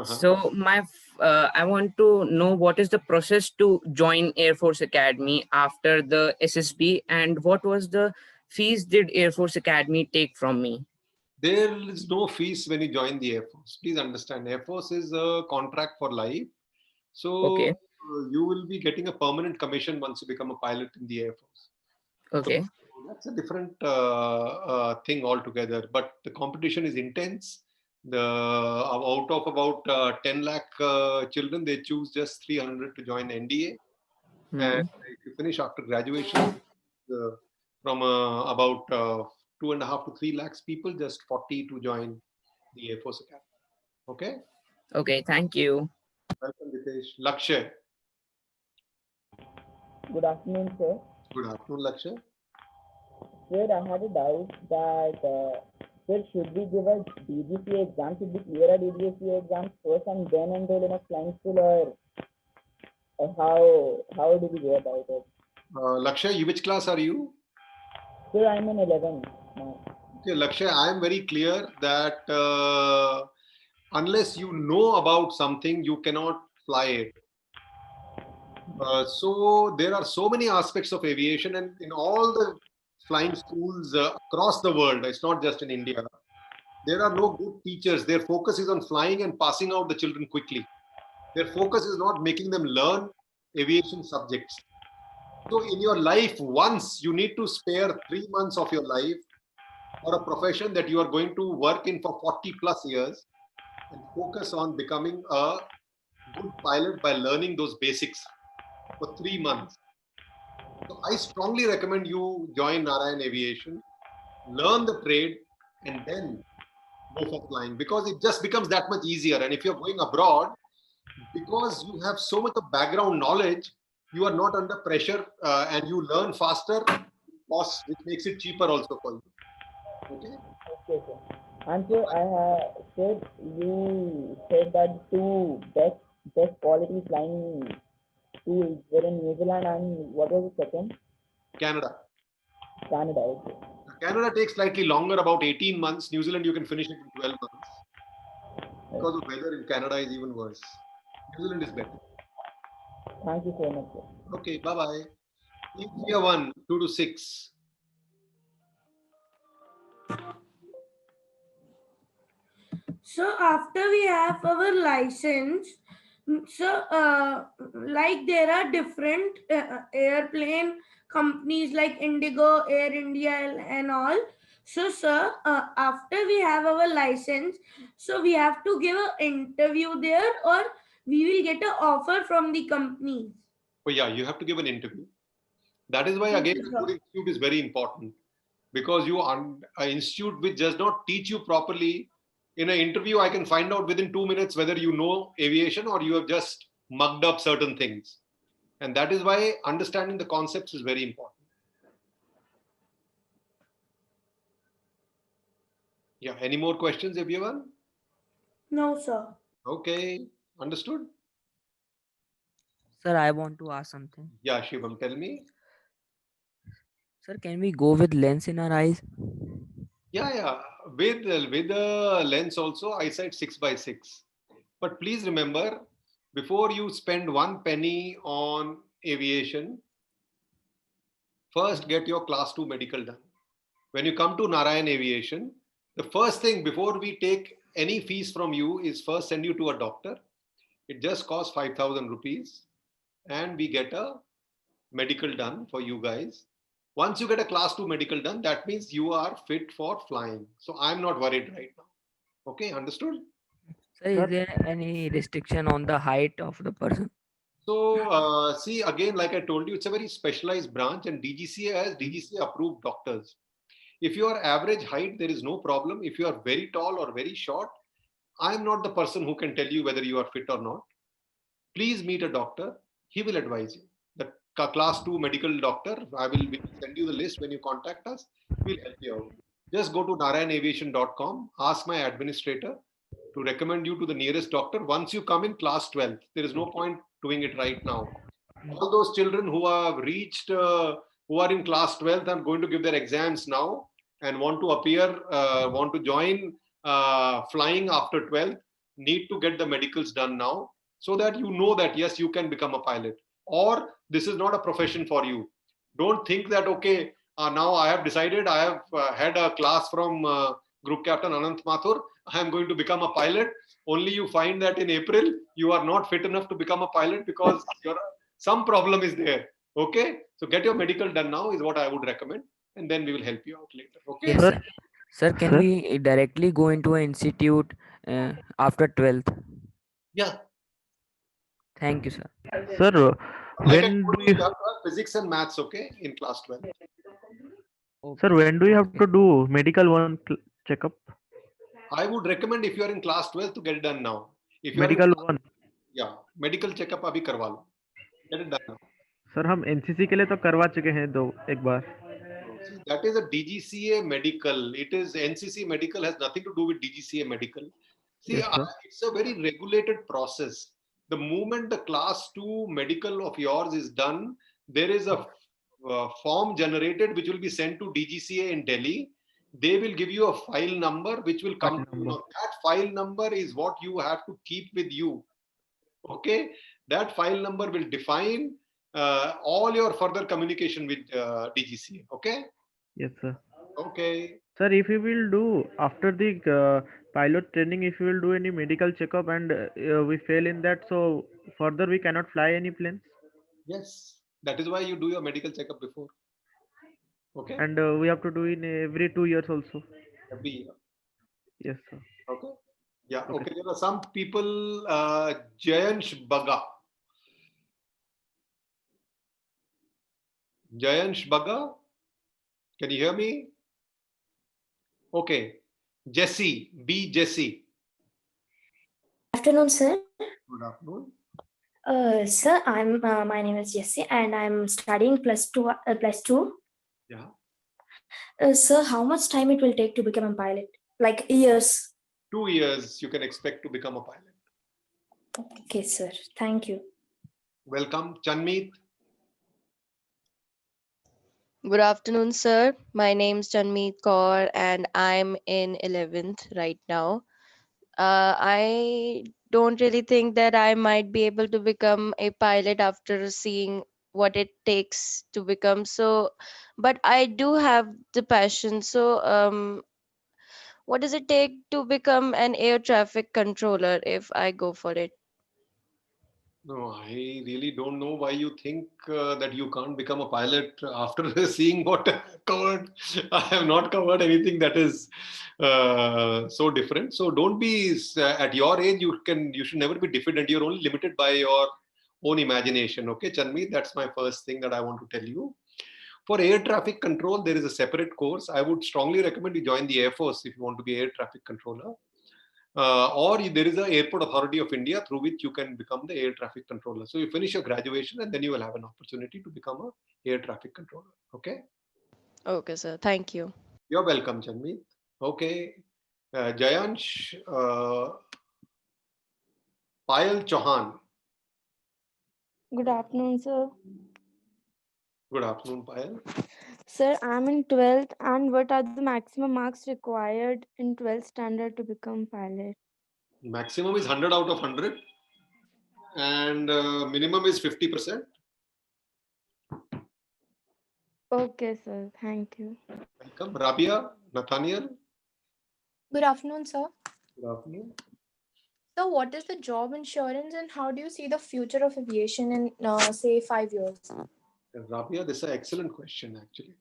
So I want to know what is the process to join Air Force Academy after the SSB, and what was the fees did Air Force Academy take from me? There is no fees when you join the Air Force. Please understand, Air Force is a contract for life. So Okay. You will be getting a permanent commission once you become a pilot in the Air Force. Okay. So that's a different thing altogether. But the competition is intense. Out of about 10 lakh children, they choose just 300 to join NDA. And if you finish after graduation, from about 2.5 to 3 lakhs people, just 40 to join the Air Force Academy. Okay. Okay. Thank you. Welcome, Ritesh. Lakshay. Good afternoon, sir. Good afternoon, Lakshay. Sir, I had a doubt that sir, should we give a DGCA exam? Should we clear a DGCA exam first and then enroll in a flying school, or how do we go about it? Lakshay, which class are you? Sir, I'm in 11th now. Okay, Lakshay, I am very clear that unless you know about something, you cannot fly it. So there are so many aspects of aviation, and in all the flying schools across the world, it's not just in India, there are no good teachers. Their focus is on flying and passing out the children quickly. Their focus is not making them learn aviation subjects. So in your life, once you need to spare 3 months of your life for a profession that you are going to work in for 40 plus years, and focus on becoming a good pilot by learning those basics for 3 months. So I strongly recommend you join Narayan Aviation, learn the trade, and then go for flying, because it just becomes that much easier. And if you're going abroad, because you have so much of background knowledge, you are not under pressure and you learn faster, cost, which makes it cheaper also for you. Okay. Okay, sir. And so you said that two best quality flying schools were in New Zealand, and what was the second? Canada. Canada. Okay. Canada takes slightly longer, about 18 months. New Zealand, you can finish it in 12 months. Because the weather in Canada is even worse. New Zealand is better. Thank you so much, sir. Okay, bye-bye. Year 1, 2 to 6. So after we have our license, so like there are different airplane companies like Indigo, Air India, and all. So sir, after we have our license, so we have to give an interview there, or we will get an offer from the companies. Oh yeah, you have to give an interview. That is why again, a good institute is very important, because you are an institute which does not teach you properly. In an interview, I can find out within 2 minutes whether you know aviation or you have just mugged up certain things. And that is why understanding the concepts is very important. Yeah, any more questions, everyone? No, sir. Okay, understood? Sir, I want to ask something. Yeah, Shivam, tell me. Sir, can we go with lens in our eyes? Yeah. With the lens also, eyesight 6/6. But please remember, before you spend 1 penny on aviation, first get your class 2 medical done. When you come to Narayan Aviation, the first thing before we take any fees from you is first send you to a doctor. It just costs 5,000 rupees, and we get a medical done for you guys. Once you get a class 2 medical done, that means you are fit for flying. So I'm not worried right now. Okay, understood? Sir, is there any restriction on the height of the person? So see, again, like I told you, it's a very specialized branch, and DGCA has DGCA approved doctors. If you are average height, there is no problem. If you are very tall or very short, I'm not the person who can tell you whether you are fit or not. Please meet a doctor. He will advise you. The class 2 medical doctor, we will send you the list when you contact us. We'll help you out. Just go to narayanaviation.com, ask my administrator to recommend you to the nearest doctor once you come in class 12. There is no point doing it right now. All those children who have reached, who are in class 12 and going to give their exams now and want to appear, want to join flying after 12, need to get the medicals done now, so that you know that yes, you can become a pilot, or this is not a profession for you. Don't think that, okay, now I have decided, I have had a class from Group Captain Anant Mathur, I am going to become a pilot. Only you find that in April, you are not fit enough to become a pilot because some problem is there. Okay, so get your medical done now is what I would recommend, and then we will help you out later. Okay. Yes, sir. Sir, can we directly go into an institute after 12th? Yeah. Thank you, sir. Sir, Like I when told do you, you, you have to have physics and maths, okay, in class 12. sir, when do you have to do medical one checkup? I would recommend if you are in class 12 to get it done now. If you Medical are in, one. yeah, medical checkup abhi karwa lo. Get it done now. Sir हम NCC के लिए तो करवा चुके हैं एक बार. See, that is a DGCA medical. It is NCC medical, has nothing to do with DGCA medical. See, Yes, sir. it's a very regulated process. The moment the class 2 medical of yours is done, there is a form generated which will be sent to DGCA in Delhi. They will give you a file number which will come. That file number is what you have to keep with you. Okay, that file number will define all your further communication with DGCA. Okay. Yes, sir. Okay. Sir, if you will do after the pilot training, if you will do any medical checkup and we fail in that, so further we cannot fly any planes. Yes, that is why you do your medical checkup before. Okay. And we have to do in every 2 years also. Every year. Yes, sir. Okay. Yeah. Okay. There are some people. Jayansh Baga. Jayansh Baga. Can you hear me? Okay. Jesse. B. Jesse. Afternoon, sir. Good afternoon. Sir, I'm my name is Jessie, and I'm studying plus two. Yeah. Sir, how much time it will take to become a pilot? Like years? 2 years you can expect to become a pilot. Okay, sir. Thank you. Welcome, Chanmeet. Good afternoon, sir. My name's Chanmeet Kaur and I'm in 11th right now. I don't really think that I might be able to become a pilot after seeing what it takes to become so, but I do have the passion. So, what does it take to become an air traffic controller if I go for it? No, I really don't know why you think that you can't become a pilot after seeing what I have covered. I have not covered anything that is so different. So don't be at your age. You should never be diffident. You're only limited by your own imagination. Okay, Chanmeet, that's my first thing that I want to tell you. For air traffic control, there is a separate course. I would strongly recommend you join the Air Force if you want to be air traffic controller. Or there is an Airport Authority of India through which you can become the air traffic controller. So you finish your graduation and then you will have an opportunity to become an air traffic controller. Okay. Okay, sir. Thank you. You're welcome, Chanmeet. Okay. Jayansh, Payal Chauhan. Good afternoon, sir. Good afternoon, Payal. Sir, I'm in 12th, and what are the maximum marks required in 12th standard to become pilot? Maximum is 100 out of 100 and minimum is 50%. Okay, sir. Thank you. Welcome. Rabia, Nathaniel. Good afternoon, sir. Good afternoon. So, what is the job insurance and how do you see the future of aviation in, say, 5 years? Rabia, this is an excellent question, actually.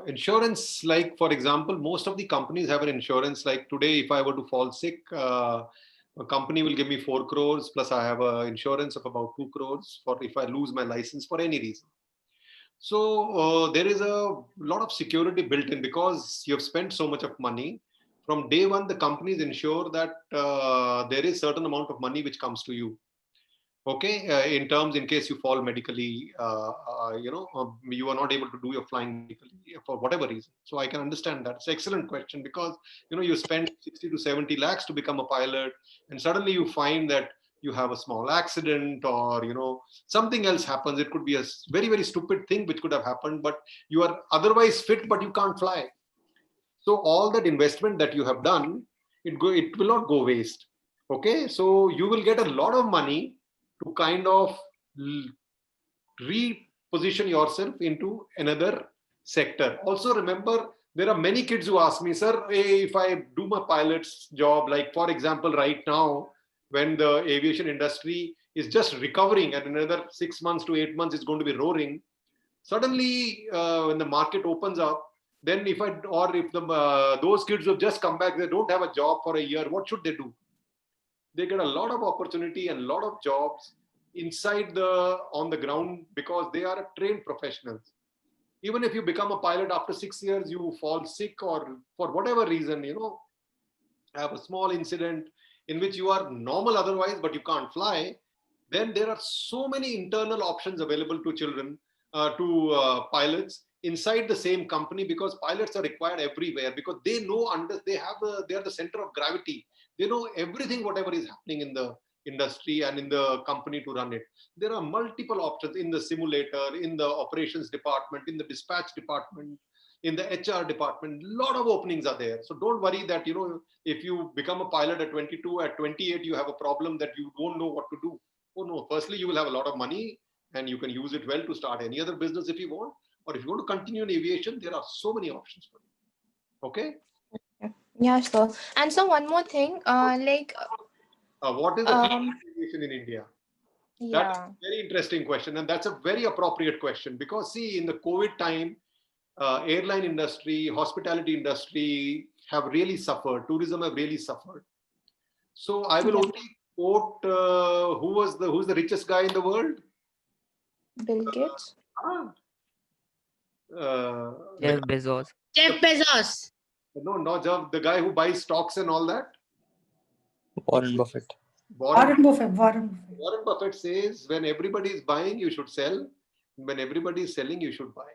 Insurance, like for example, most of the companies have an insurance. Like today, if I were to fall sick, a company will give me 4 crores plus I have an insurance of about 2 crores for if I lose my license for any reason. So there is a lot of security built in because you have spent so much of money. From day one, the companies ensure that there is certain amount of money which comes to you. Okay, in terms in case you fall medically, you are not able to do your flying medically for whatever reason. So I can understand that. It's an excellent question because you spend 60 to 70 lakhs to become a pilot, and suddenly you find that you have a small accident or something else happens. It could be a very very stupid thing which could have happened, but you are otherwise fit but you can't fly. So all that investment that you have done, it will not go waste. Okay, so you will get a lot of money to kind of reposition yourself into another sector. Also remember, there are many kids who ask me, sir, if I do my pilot's job, like for example, right now, when the aviation industry is just recovering and another 6 months to 8 months, it's going to be roaring. Suddenly, when the market opens up, then if those kids who have just come back, they don't have a job for a year, what should they do? They get a lot of opportunity and a lot of jobs on the ground because they are trained professionals. Even if you become a pilot after 6 years, you fall sick or for whatever reason, have a small incident in which you are normal otherwise, but you can't fly, then there are so many internal options available to children, to pilots inside the same company, because pilots are required everywhere because they know they are the center of gravity. They know everything, whatever is happening in the industry and in the company to run it. There are multiple options in the simulator, in the operations department, in the dispatch department, in the HR department. A lot of openings are there. So don't worry that, if you become a pilot at 22, at 28, you have a problem that you don't know what to do. Oh no, firstly, you will have a lot of money and you can use it well to start any other business if you want. Or if you want to continue in aviation, there are so many options for you. Okay? Yeah, sure. And so one more thing, what is the future of aviation in India? That's yeah. a very interesting question, and that's a very appropriate question because see, in the COVID time, airline industry, hospitality industry have really suffered. Tourism have really suffered. So I will only quote who's the richest guy in the world? Bill Gates. Jeff Bezos. Jeff Bezos. No, not Jeff, the guy who buys stocks and all that. Warren Buffett. Warren Buffett. Warren Buffett says, when everybody is buying, you should sell. When everybody is selling, you should buy.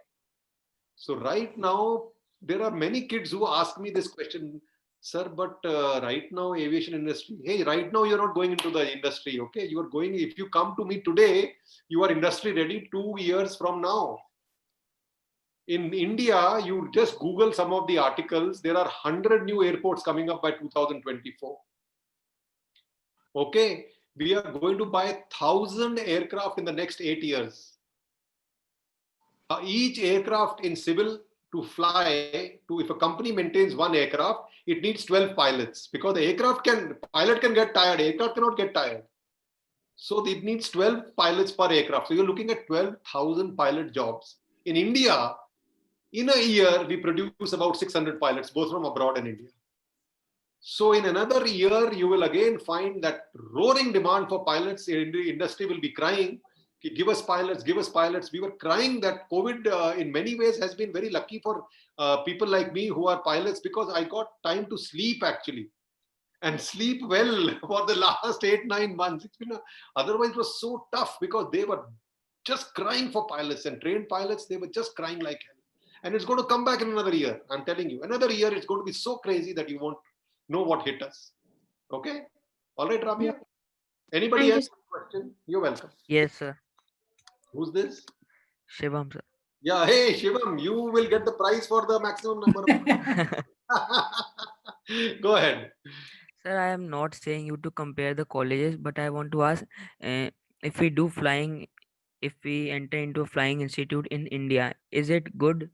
So right now, there are many kids who ask me this question, sir, but right now, aviation industry, hey, right now you're not going into the industry, okay? You are going, if you come to me today, you are industry ready 2 years from now. In India, you just Google some of the articles, there are 100 new airports coming up by 2024. Okay, we are going to buy 1,000 aircraft in the next 8 years. Each aircraft in civil to fly, if a company maintains one aircraft, it needs 12 pilots because the pilot can get tired, aircraft cannot get tired. So it needs 12 pilots per aircraft. So you're looking at 12,000 pilot jobs. In India, in a year, we produce about 600 pilots, both from abroad and India. So in another year, you will again find that roaring demand for pilots. The industry will be crying, give us pilots, give us pilots. We were crying that COVID in many ways has been very lucky for people like me who are pilots because I got time to sleep actually and sleep well for the last 8-9 months. It's been otherwise it was so tough because they were just crying for pilots and trained pilots. They were just crying like hell. And it's going to come back in another year. I'm telling you, another year it's going to be so crazy that you won't know what hit us. Okay? All right, Rabia? Anybody else have a question? You're welcome. Yes, sir. Who's this? Shivam, sir. Yeah, hey, Shivam, you will get the prize for the maximum number of... Go ahead. Sir, I am not saying you to compare the colleges, but I want to ask, if we enter into a flying institute in India, is it good?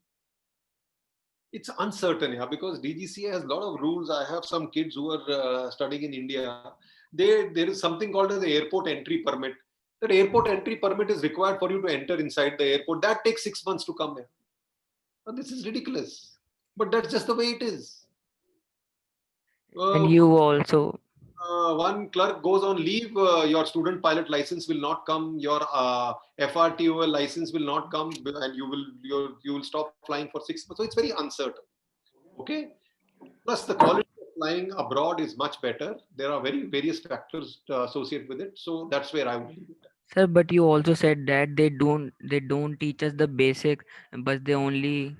It's uncertain, yeah, because DGCA has a lot of rules. I have some kids who are studying in India. There is something called as the airport entry permit. That airport entry permit is required for you to enter inside the airport. That takes 6 months to come here. Now, this is ridiculous, but that's just the way it is. And you also, One clerk goes on leave, your student pilot license will not come, your FRTOL license will not come, and you will stop flying for 6 months. So it's very uncertain. Okay. Plus, the quality of flying abroad is much better. There are various factors associated with it. So that's where I would leave it. sir, but you also said that they don't teach us the basic, but they only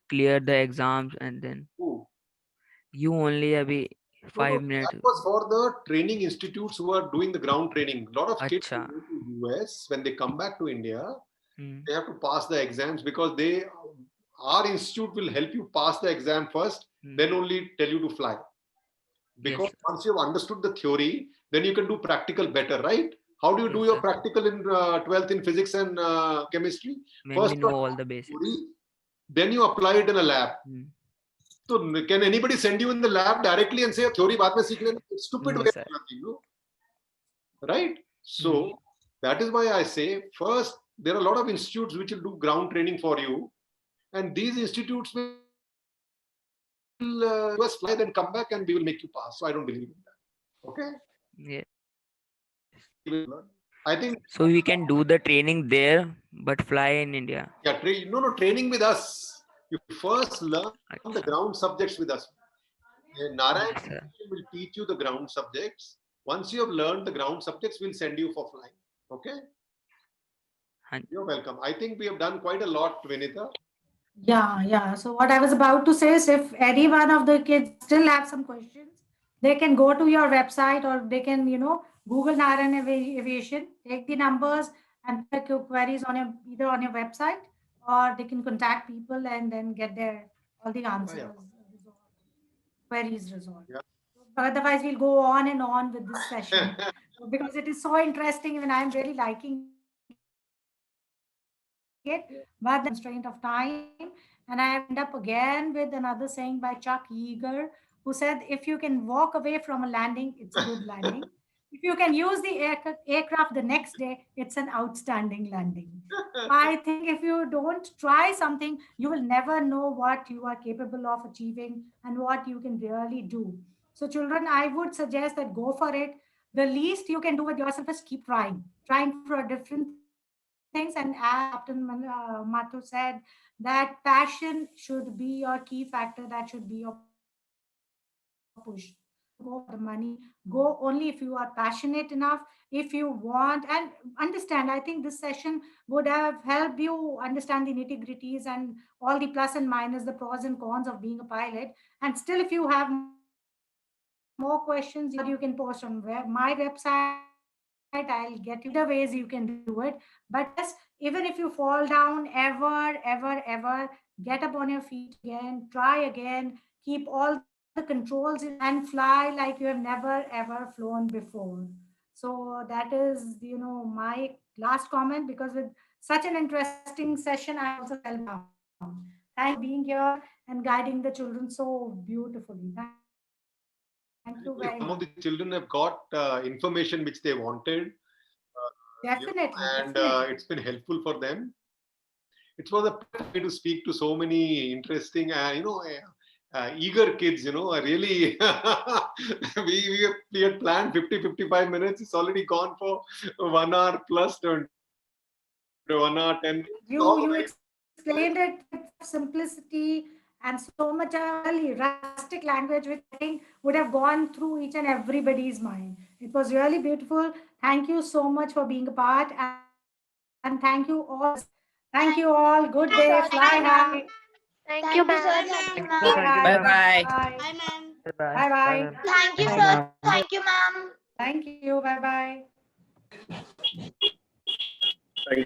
clear the exams and then Ooh. you only abhi No, 5 minutes. that was for the training institutes who are doing the ground training. A lot of kids who Acha. go to US, when they come back to India, Hmm. they have to pass the exams because our institute will help you pass the exam first, then only tell you to fly. Because Yes. once you've understood the theory, then you can do practical better, right? How do you do your practical in 12th in physics and chemistry? When First, we you know all the basics. theory, then you apply it in a lab. So can anybody send you in the lab directly and say theory baad mein seekh lena? It's stupid No, way sir. of learning, no? Right? So that is why I say first there are a lot of institutes which will do ground training for you, and these institutes will just fly then come back and we will make you pass. So I don't believe in that. Okay. Yeah. I think So we can do the training there, but fly in India. yeah, training with us. You first learn the ground subjects with us. Narayan will teach you the ground subjects. Once you have learned the ground subjects, we'll send you for flying. Okay? You're welcome. I think we have done quite a lot, Vinita. Yeah. So what I was about to say is if any one of the kids still have some questions, they can go to your website or they can, Google Narayan Aviation, take the numbers and pick your queries on either on your website or they can contact people and then get all the answers, queries resolved. Yeah. Otherwise, we'll go on and on with this session because it is so interesting and I'm really liking it, but the constraint of time. And I end up again with another saying by Chuck Yeager, who said, if you can walk away from a landing, it's a good landing. If you can use the aircraft the next day, it's an outstanding landing. I think if you don't try something, you will never know what you are capable of achieving and what you can really do. So children, I would suggest that go for it. The least you can do with yourself is keep trying for different things. And as Captain Mathu said, that passion should be your key factor. That should be your push. Go for the money. Go only if you are passionate enough. If you want and understand, I think this session would have helped you understand the nitty gritties and all the plus and minus, the pros and cons of being a pilot. And still, if you have more questions, you can post on my website. I'll get you the ways you can do it. But yes, even if you fall down ever, get up on your feet again, try again, keep all the controls in and fly like you have never ever flown before. So that is, my last comment because with such an interesting session, I also fell down. Thank you for being here and guiding the children so beautifully. Thank you very Some much. of the children have got information which they wanted. Definitely. And it's been helpful for them. It was a pleasure for me to speak to so many interesting, eager kids. Really, we had planned 50-55 minutes. It's already gone for 1 hour plus 1 hour 10. You explained it with simplicity and so much really rustic language, which I think would have gone through each and everybody's mind. It was really beautiful. Thank you so much for being a part, and thank you all. Thank you all. Good day. Fly high. Thank you, ma'am. Bye-bye. Bye, ma'am. Bye bye. Thank you, sir. Thank you, ma'am. Thank you. Bye bye.